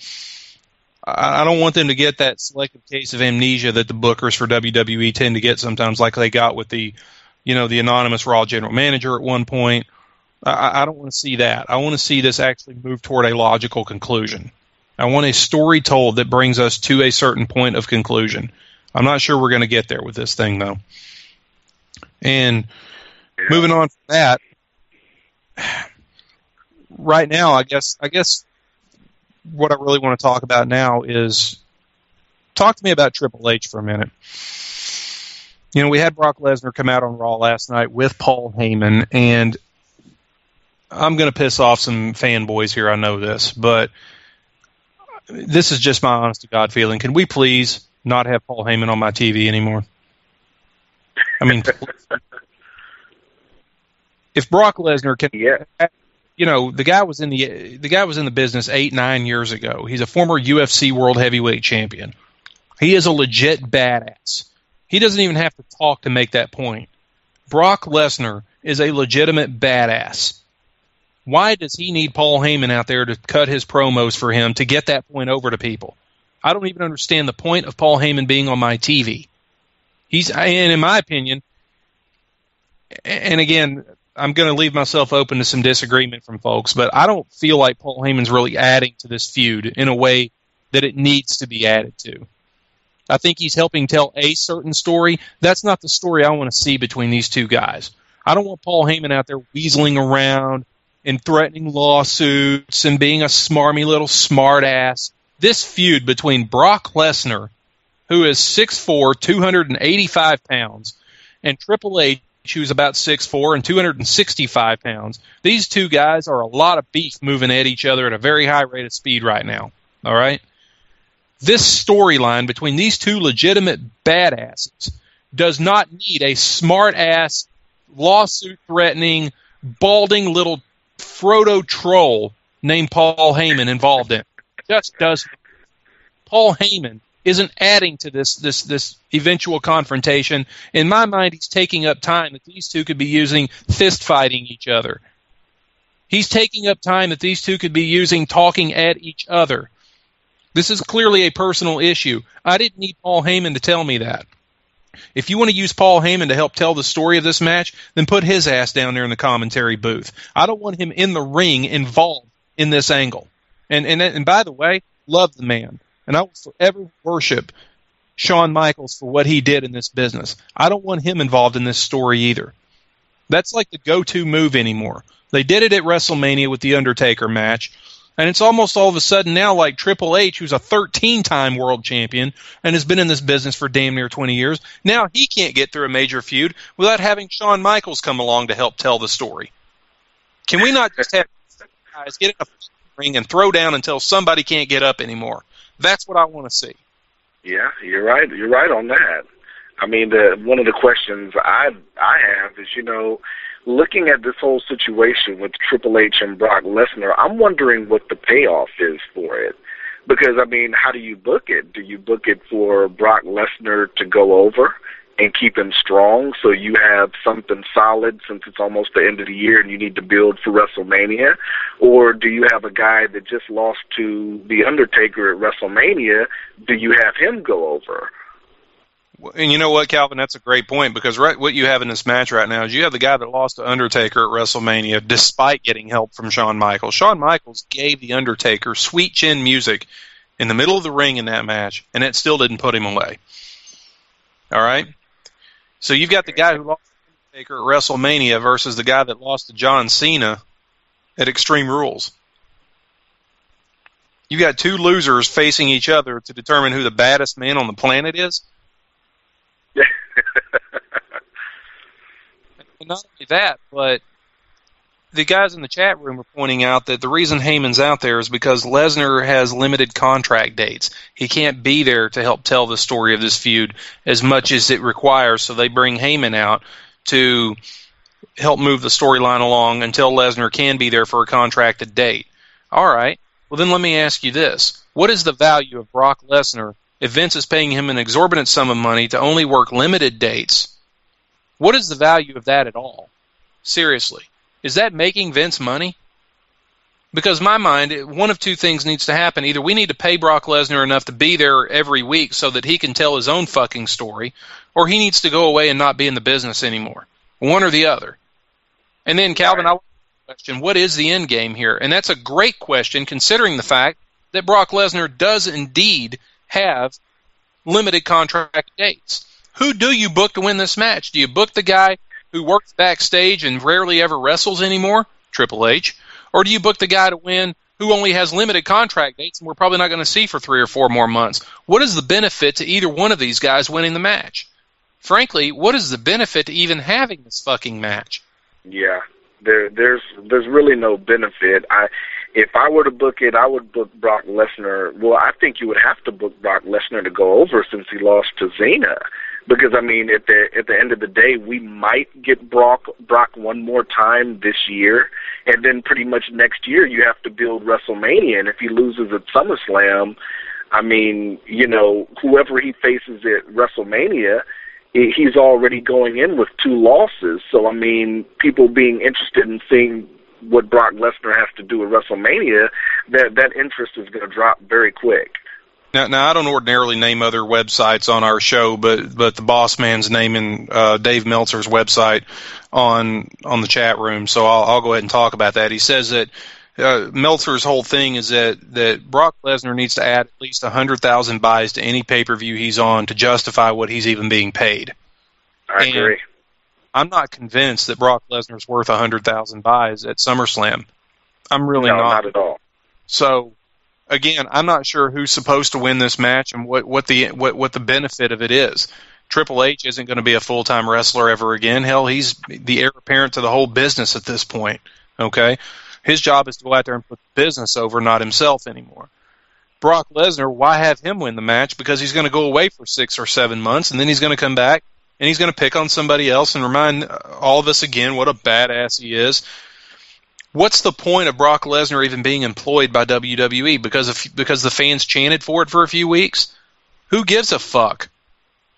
I don't want them to get that selective case of amnesia that the bookers for WWE tend to get sometimes, like they got with the anonymous Raw general manager at one point. I don't want to see that. I want to see this actually move toward a logical conclusion. I want a story told that brings us to a certain point of conclusion. I'm not sure we're going to get there with this thing, though. And moving on from that, right now, I guess what I really want to talk about now is talk to me about Triple H for a minute. You know, we had Brock Lesnar come out on Raw last night with Paul Heyman, and I'm going to piss off some fanboys here, I know this, but this is just my honest to God feeling. Can we please not have Paul Heyman on my TV anymore? I mean, if Brock Lesnar can, you know, the guy was in the business 8-9 years ago. He's a former UFC World Heavyweight Champion. He is a legit badass. He doesn't even have to talk to make that point. Brock Lesnar is a legitimate badass. Why does he need Paul Heyman out there to cut his promos for him to get that point over to people? I don't even understand the point of Paul Heyman being on my TV. And in my opinion, and again, I'm going to leave myself open to some disagreement from folks, but I don't feel like Paul Heyman's really adding to this feud in a way that it needs to be added to. I think he's helping tell a certain story. That's not the story I want to see between these two guys. I don't want Paul Heyman out there weaseling around and threatening lawsuits and being a smarmy little smartass. This feud between Brock Lesnar, who is 6'4", 285 pounds, and Triple H, who's about 6'4" and 265 pounds. These two guys are a lot of beef moving at each other at a very high rate of speed right now. All right? This storyline between these two legitimate badasses does not need a smart-ass, lawsuit-threatening, balding little Frodo troll named Paul Heyman involved in it. Just doesn't. Paul Heyman isn't adding to this eventual confrontation. In my mind, he's taking up time that these two could be using fist-fighting each other. He's taking up time that these two could be using talking at each other. This is clearly a personal issue. I didn't need Paul Heyman to tell me that. If you want to use Paul Heyman to help tell the story of this match, then put his ass down there in the commentary booth. I don't want him in the ring involved in this angle. And by the way, love the man. And I will forever worship Shawn Michaels for what he did in this business. I don't want him involved in this story either. That's like the go-to move anymore. They did it at WrestleMania with the Undertaker match, and it's almost all of a sudden now like Triple H, who's a 13-time world champion and has been in this business for damn near 20 years. Now he can't get through a major feud without having Shawn Michaels come along to help tell the story. Can we not just have guys get in a ring and throw down until somebody can't get up anymore? That's what I want to see. Yeah, you're right. You're right on that. I mean, one of the questions I have is, looking at this whole situation with Triple H and Brock Lesnar, I'm wondering what the payoff is for it. Because, I mean, how do you book it? Do you book it for Brock Lesnar to go over and keep him strong so you have something solid since it's almost the end of the year and you need to build for WrestleMania? Or do you have a guy that just lost to The Undertaker at WrestleMania? Do you have him go over? And you know what, Calvin? That's a great point, because what you have in this match right now is you have the guy that lost to Undertaker at WrestleMania despite getting help from Shawn Michaels. Shawn Michaels gave The Undertaker sweet chin music in the middle of the ring in that match, and it still didn't put him away. All right? So you've got the guy who lost to Undertaker at WrestleMania versus the guy that lost to John Cena at Extreme Rules. You've got two losers facing each other to determine who the baddest man on the planet is. And not only that, but the guys in the chat room are pointing out that the reason Heyman's out there is because Lesnar has limited contract dates. He can't be there to help tell the story of this feud as much as it requires, so they bring Heyman out to help move the storyline along until Lesnar can be there for a contracted date. All right, well then let me ask you this. What is the value of Brock Lesnar if Vince is paying him an exorbitant sum of money to only work limited dates? What is the value of that at all? Seriously. Is that making Vince money? Because in my mind, one of two things needs to happen. Either we need to pay Brock Lesnar enough to be there every week so that he can tell his own fucking story, or he needs to go away and not be in the business anymore. One or the other. And then, Calvin, I want to question, what is the end game here? And that's a great question, considering the fact that Brock Lesnar does indeed have limited contract dates. Who do you book to win this match? Do you book the guy who works backstage and rarely ever wrestles anymore, Triple H? Or do you book the guy to win who only has limited contract dates and we're probably not going to see for 3 or 4 more months? What is the benefit to either one of these guys winning the match? Frankly, what is the benefit to even having this fucking match? Yeah, there's really no benefit. If I were to book it, I would book Brock Lesnar. Well, I think you would have to book Brock Lesnar to go over since he lost to Cena. Because, I mean, at the end of the day, we might get Brock one more time this year, and then pretty much next year you have to build WrestleMania. And if he loses at SummerSlam, I mean, whoever he faces at WrestleMania, he's already going in with 2 losses. So, I mean, people being interested in seeing what Brock Lesnar has to do at WrestleMania, that interest is going to drop very quick. Now, I don't ordinarily name other websites on our show, but the boss man's naming Dave Meltzer's website on the chat room, so I'll go ahead and talk about that. He says that Meltzer's whole thing is that Brock Lesnar needs to add at least 100,000 buys to any pay-per-view he's on to justify what he's even being paid. I agree. I'm not convinced that Brock Lesnar's worth 100,000 buys at SummerSlam. I'm really not at all. So, again, I'm not sure who's supposed to win this match and what the benefit of it is. Triple H isn't going to be a full-time wrestler ever again. Hell, he's the heir apparent to the whole business at this point. Okay, his job is to go out there and put the business over, not himself anymore. Brock Lesnar, why have him win the match? Because he's going to go away for 6 or 7 months, and then he's going to come back and he's going to pick on somebody else and remind all of us again what a badass he is. What's the point of Brock Lesnar even being employed by WWE? Because the fans chanted for it for a few weeks? Who gives a fuck?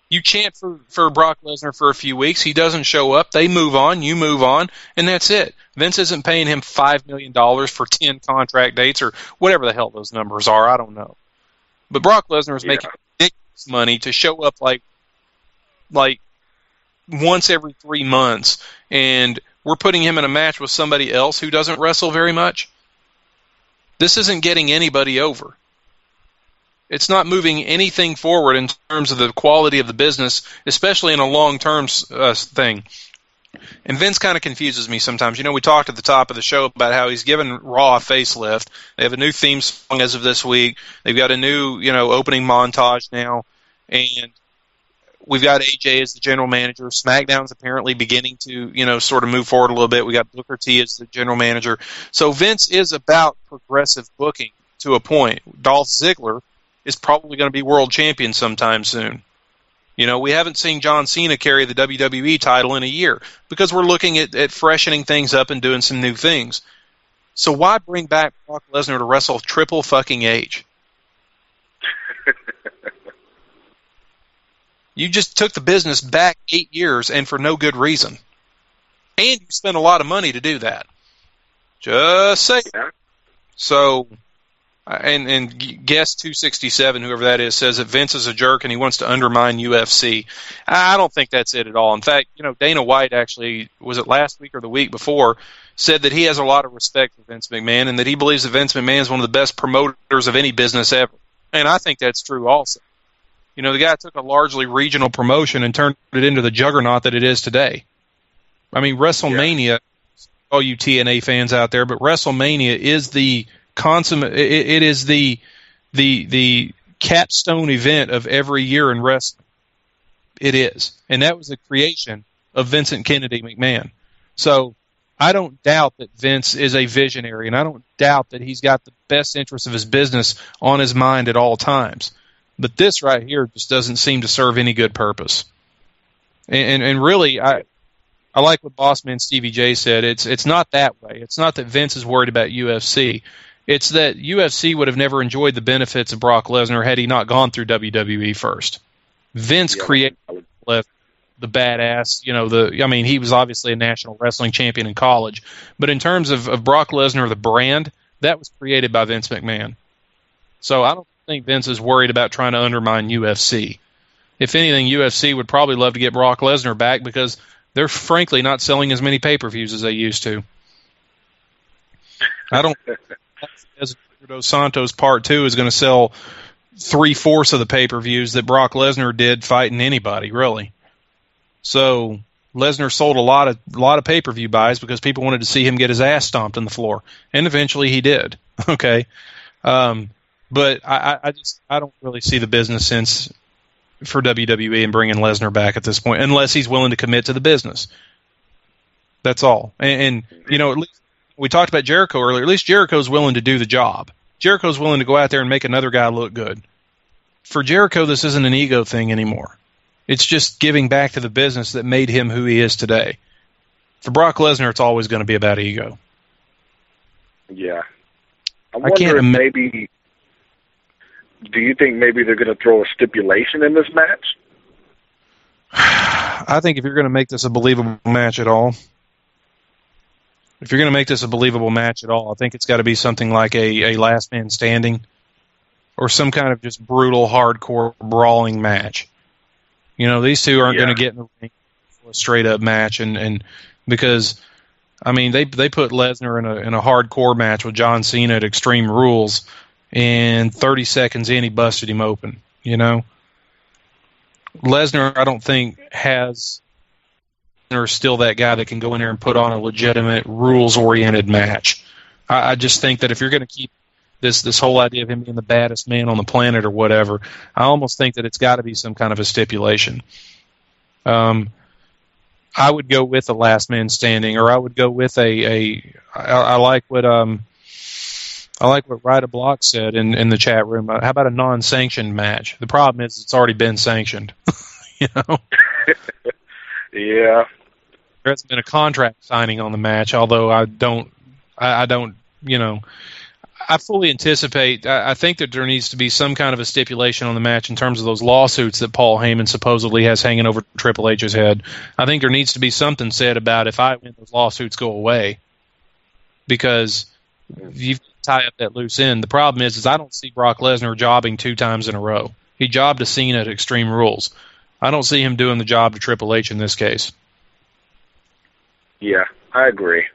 You chant for Brock Lesnar for a few weeks, he doesn't show up, they move on, you move on, and that's it. Vince isn't paying him $5 million for 10 contract dates or whatever the hell those numbers are, I don't know. But Brock Lesnar is making ridiculous money to show up like like once every 3 months, and we're putting him in a match with somebody else who doesn't wrestle very much. This isn't getting anybody over. It's not moving anything forward in terms of the quality of the business, especially in a long-term thing. And Vince kind of confuses me sometimes. We talked at the top of the show about how he's given Raw a facelift. They have a new theme song as of this week. They've got a new, opening montage now. And we've got AJ as the general manager. SmackDown's apparently beginning to, sort of move forward a little bit. We got Booker T as the general manager. So Vince is about progressive booking to a point. Dolph Ziggler is probably going to be world champion sometime soon. We haven't seen John Cena carry the WWE title in a year because we're looking at freshening things up and doing some new things. So why bring back Brock Lesnar to wrestle Triple fucking H? You just took the business back 8 years and for no good reason. And you spent a lot of money to do that. Just say. So, and guest 267, whoever that is, says that Vince is a jerk and he wants to undermine UFC. I don't think that's it at all. In fact, Dana White actually, was it last week or the week before, said that he has a lot of respect for Vince McMahon and that he believes that Vince McMahon is one of the best promoters of any business ever. And I think that's true also. The guy took a largely regional promotion and turned it into the juggernaut that it is today. I mean, WrestleMania, all you TNA fans out there, but WrestleMania is the consummate. It is the capstone event of every year in wrestling. It is, and that was the creation of Vincent Kennedy McMahon. So I don't doubt that Vince is a visionary, and I don't doubt that he's got the best interest of his business on his mind at all times. But this right here just doesn't seem to serve any good purpose. And really, I like what Bossman Stevie J said. It's not that way. It's not that Vince is worried about UFC. It's that UFC would have never enjoyed the benefits of Brock Lesnar had he not gone through WWE first. Vince created the badass, he was obviously a national wrestling champion in college. But in terms of Brock Lesnar, the brand, that was created by Vince McMahon. So I don't think Vince is worried about trying to undermine UFC. If anything, UFC would probably love to get Brock Lesnar back because they're frankly not selling as many pay-per-views as they used to. I don't as Dos Santos Part 2 is going to sell 3/4 of the pay-per-views that Brock Lesnar did fighting anybody, really. So Lesnar sold a lot of pay-per-view buys because people wanted to see him get his ass stomped on the floor, and eventually he did. Okay, but I don't really see the business sense for WWE and bringing Lesnar back at this point, unless he's willing to commit to the business. That's all. And at least we talked about Jericho earlier. At least Jericho's willing to do the job. Jericho's willing to go out there and make another guy look good. For Jericho, this isn't an ego thing anymore. It's just giving back to the business that made him who he is today. For Brock Lesnar, it's always going to be about ego. Yeah. I wonder if maybe... Do you think maybe they're going to throw a stipulation in this match? I think if you're going to make this a believable match at all, I think it's got to be something like a last man standing or some kind of just brutal, hardcore, brawling match. These two aren't going to get in the ring for a straight-up match, and because, they put Lesnar in a hardcore match with John Cena at Extreme Rules, and 30 seconds in, he busted him open, Lesnar, I don't think, or still that guy that can go in there and put on a legitimate, rules-oriented match. I just think that if you're going to keep this whole idea of him being the baddest man on the planet or whatever, I almost think that it's got to be some kind of a stipulation. I would go with a last man standing, or I would go with I like what Ryder Block said in the chat room. How about a non-sanctioned match? The problem is it's already been sanctioned. Yeah. There hasn't been a contract signing on the match, although I fully anticipate, I think that there needs to be some kind of a stipulation on the match in terms of those lawsuits that Paul Heyman supposedly has hanging over Triple H's head. I think there needs to be something said about if I win, those lawsuits go away. Because you tie up that loose end. The problem is I don't see Brock Lesnar jobbing 2 times in a row. He jobbed to Cena at Extreme Rules. I don't see him doing the job to Triple H in this case. Yeah, I agree.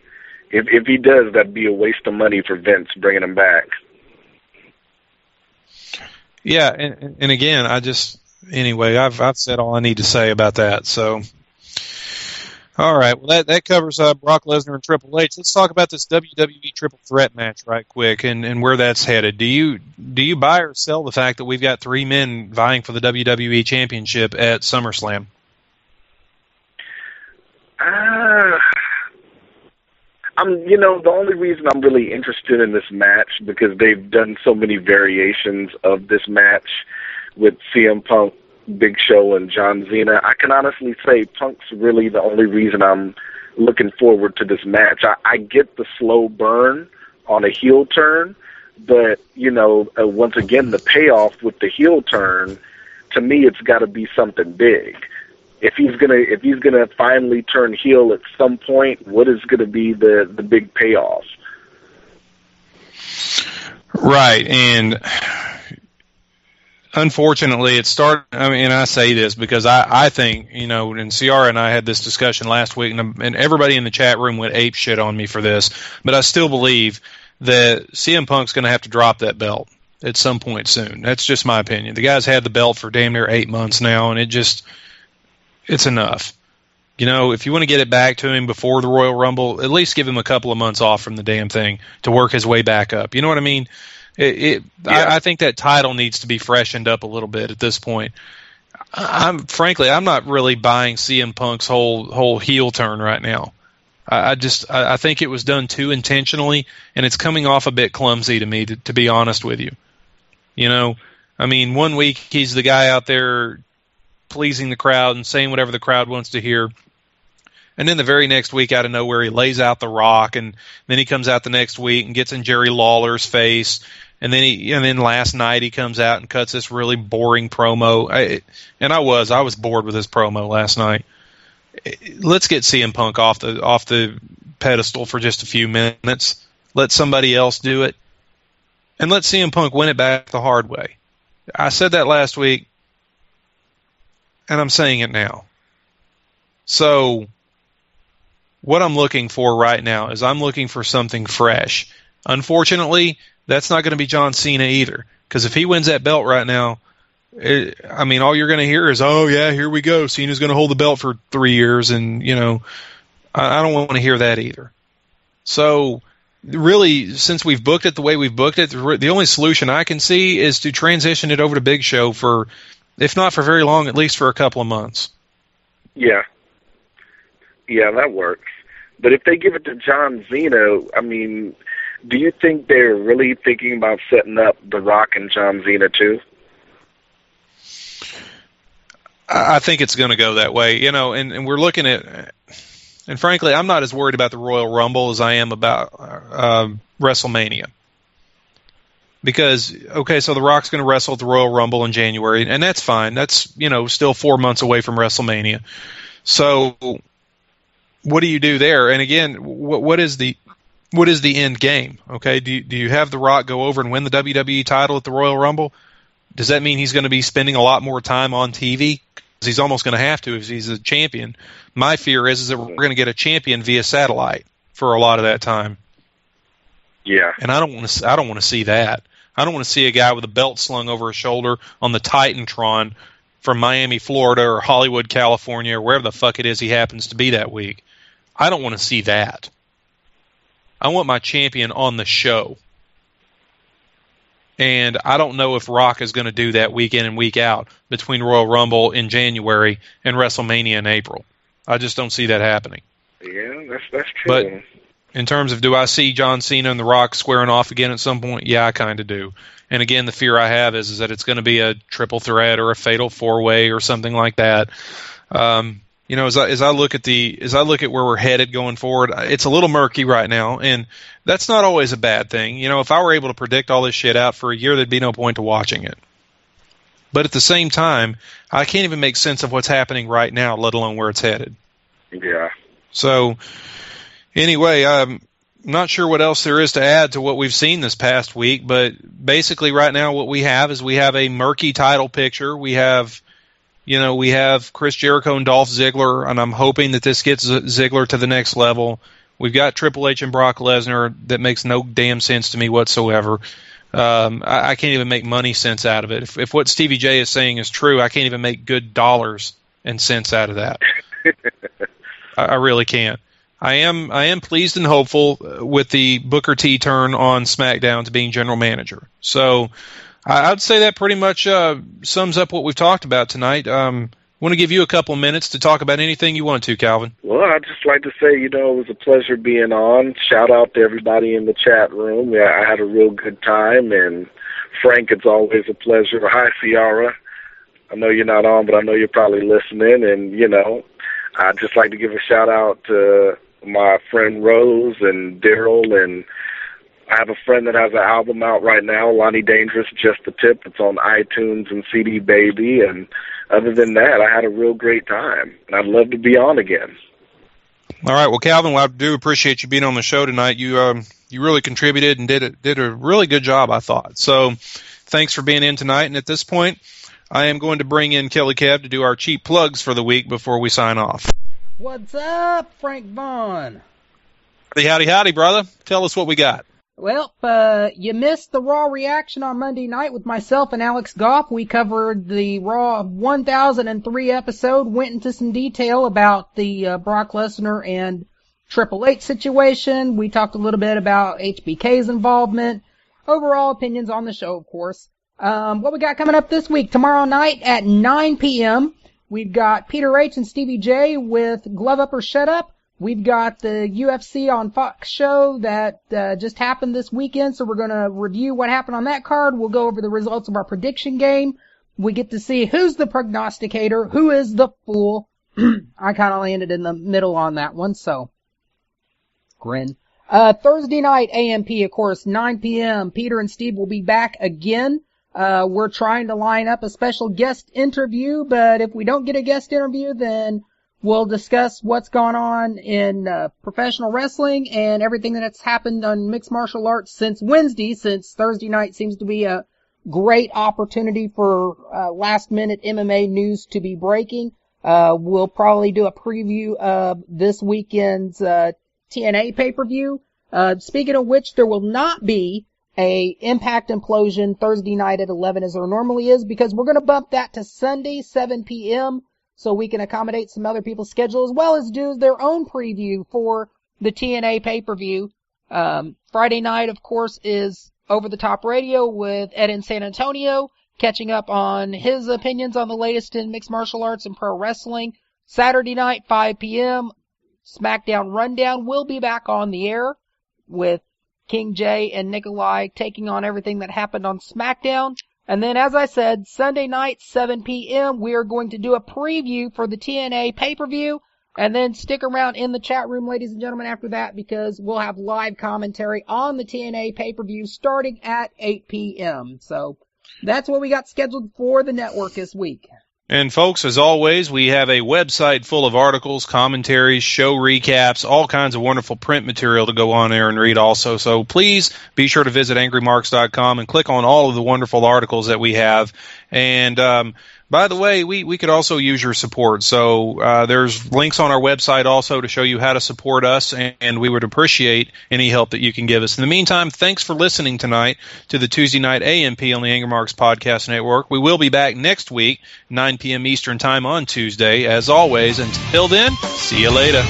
If he does, that'd be a waste of money for Vince bringing him back. Yeah, and again, anyway, I've said all I need to say about that. So, all right, well that covers Brock Lesnar and Triple H. Let's talk about this WWE Triple Threat match right quick and where that's headed. Do you buy or sell the fact that we've got three men vying for the WWE Championship at SummerSlam? The only reason I'm really interested in this match, because they've done so many variations of this match with CM Punk, Big Show, and John Cena. I can honestly say Punk's really the only reason I'm looking forward to this match. I get the slow burn on a heel turn, but, once again, the payoff with the heel turn, to me, it's got to be something big. If he's gonna finally turn heel at some point, what is gonna be the big payoff? Right, and unfortunately, it started. I mean, and I say this because I think and Ciara and I had this discussion last week, and everybody in the chat room went ape shit on me for this, but I still believe that CM Punk's going to have to drop that belt at some point soon. That's just my opinion. The guy's had the belt for damn near 8 months now, and it's enough. If you want to get it back to him before the Royal Rumble, at least give him a couple of months off from the damn thing to work his way back up. You know what I mean? Yeah. I think that title needs to be freshened up a little bit at this point. I'm not really buying CM Punk's whole heel turn right now. I think it was done too intentionally, and it's coming off a bit clumsy to me, to be honest with you. I mean, one week he's the guy out there pleasing the crowd and saying whatever the crowd wants to hear. And then the very next week, out of nowhere, he lays out The Rock, and then he comes out the next week and gets in Jerry Lawler's face. And then last night he comes out and cuts this really boring promo. I was bored with his promo last night. Let's get CM Punk off the pedestal for just a few minutes. Let somebody else do it, and let CM Punk win it back the hard way. I said that last week, and I'm saying it now. So what I'm looking for right now is I'm looking for something fresh. Unfortunately, that's not going to be John Cena either, because if he wins that belt right now, all you're going to hear is, oh, yeah, here we go. Cena's going to hold the belt for 3 years, and, I don't want to hear that either. So really, since we've booked it the way we've booked it, the only solution I can see is to transition it over to Big Show for, if not for very long, at least for a couple of months. Yeah. Yeah, that works. But if they give it to John Cena, do you think they're really thinking about setting up The Rock and John Cena too? I think it's going to go that way, and we're looking at, and frankly, I'm not as worried about the Royal Rumble as I am about WrestleMania. Because, okay, so The Rock's going to wrestle at the Royal Rumble in January, and that's fine. That's, still 4 months away from WrestleMania. So what do you do there? And again, what is the end game? Okay, do you have The Rock go over and win the WWE title at the Royal Rumble? Does that mean he's going to be spending a lot more time on TV? Because he's almost going to have to if he's a champion. My fear is that we're going to get a champion via satellite for a lot of that time. Yeah, and I don't want to see that. I don't want to see a guy with a belt slung over his shoulder on the Titantron from Miami, Florida, or Hollywood, California, or wherever the fuck it is he happens to be that week. I don't want to see that. I want my champion on the show. And I don't know if Rock is going to do that week in and week out between Royal Rumble in January and WrestleMania in April. I just don't see that happening. Yeah, that's true. But in terms of, do I see John Cena and The Rock squaring off again at some point? Yeah, I kind of do. And again, the fear I have is that it's going to be a triple threat or a fatal four-way or something like that. As I look at where we're headed going forward, it's a little murky right now, and that's not always a bad thing. If I were able to predict all this shit out for a year, there'd be no point to watching it. But at the same time, I can't even make sense of what's happening right now, let alone where it's headed. Yeah. So, anyway, I'm not sure what else there is to add to what we've seen this past week, but basically right now what we have is we have a murky title picture. We have We have Chris Jericho and Dolph Ziggler, and I'm hoping that this gets Ziggler to the next level. We've got Triple H and Brock Lesnar. That makes no damn sense to me whatsoever. I can't even make money sense out of it. If what Stevie J is saying is true, I can't even make good dollars and cents out of that. I really can't. I am pleased and hopeful with the Booker T turn on SmackDown to being general manager. So I'd say that pretty much sums up what we've talked about tonight. Want to give you a couple of minutes to talk about anything you want to, Calvin. Well, I'd just like to say, it was a pleasure being on. Shout out to everybody in the chat room. Yeah, I had a real good time. And Frank, it's always a pleasure. Hi, Ciara. I know you're not on, but I know you're probably listening. And, I'd just like to give a shout out to my friend Rose and Daryl, and I have a friend that has an album out right now, Lonnie Dangerous, Just the Tip. It's on iTunes and CD Baby. And other than that, I had a real great time, and I'd love to be on again. All right. Well, Calvin, I do appreciate you being on the show tonight. You really contributed and did a really good job, I thought. So thanks for being in tonight. And at this point, I am going to bring in Kelly Kev to do our cheap plugs for the week before we sign off. What's up, Frank Vaughn? Howdy, brother. Tell us what we got. Well, you missed the Raw reaction on Monday night with myself and Alex Goff. We covered the Raw 1003 episode, went into some detail about the Brock Lesnar and Triple H situation. We talked a little bit about HBK's involvement. Overall opinions on the show, of course. What we got coming up this week? Tomorrow night at 9 p.m., we've got Peter H. and Stevie J with Glove Up or Shut Up. We've got the UFC on Fox show that just happened this weekend, so we're going to review what happened on that card. We'll go over the results of our prediction game. We get to see who's the prognosticator, who is the fool. I kind of landed in the middle on that one, so grin. Thursday night, AMP, of course, 9 p.m. Peter and Steve will be back again. We're trying to line up a special guest interview, but if we don't get a guest interview, then we'll discuss what's gone on in professional wrestling and everything that's happened on mixed martial arts since Wednesday, since Thursday night seems to be a great opportunity for last-minute MMA news to be breaking. We'll probably do a preview of this weekend's TNA pay-per-view. Speaking of which, there will not be a Impact Implosion Thursday night at 11 as there normally is, because we're going to bump that to Sunday, 7 p.m., so we can accommodate some other people's schedule, as well as do their own preview for the TNA pay-per-view. Friday night, of course, is Over the Top Radio with Ed in San Antonio, catching up on his opinions on the latest in mixed martial arts and pro wrestling. Saturday night, 5 p.m., SmackDown Rundown will be back on the air with King J and Nikolai taking on everything that happened on SmackDown. And then, as I said, Sunday night, 7 p.m., we are going to do a preview for the TNA pay-per-view. And then stick around in the chat room, ladies and gentlemen, after that, because we'll have live commentary on the TNA pay-per-view starting at 8 p.m. So that's what we got scheduled for the network this week. And folks, as always, we have a website full of articles, commentaries, show recaps, all kinds of wonderful print material to go on there and read also. So please be sure to visit AngryMarks.com and click on all of the wonderful articles that we have. And by the way, we could also use your support. So there's links on our website also to show you how to support us, and we would appreciate any help that you can give us. In the meantime, thanks for listening tonight to the Tuesday Night AMP on the AngryMarks Podcast Network. We will be back next week, 9 p.m. Eastern Time on Tuesday, as always. Until then, see you later.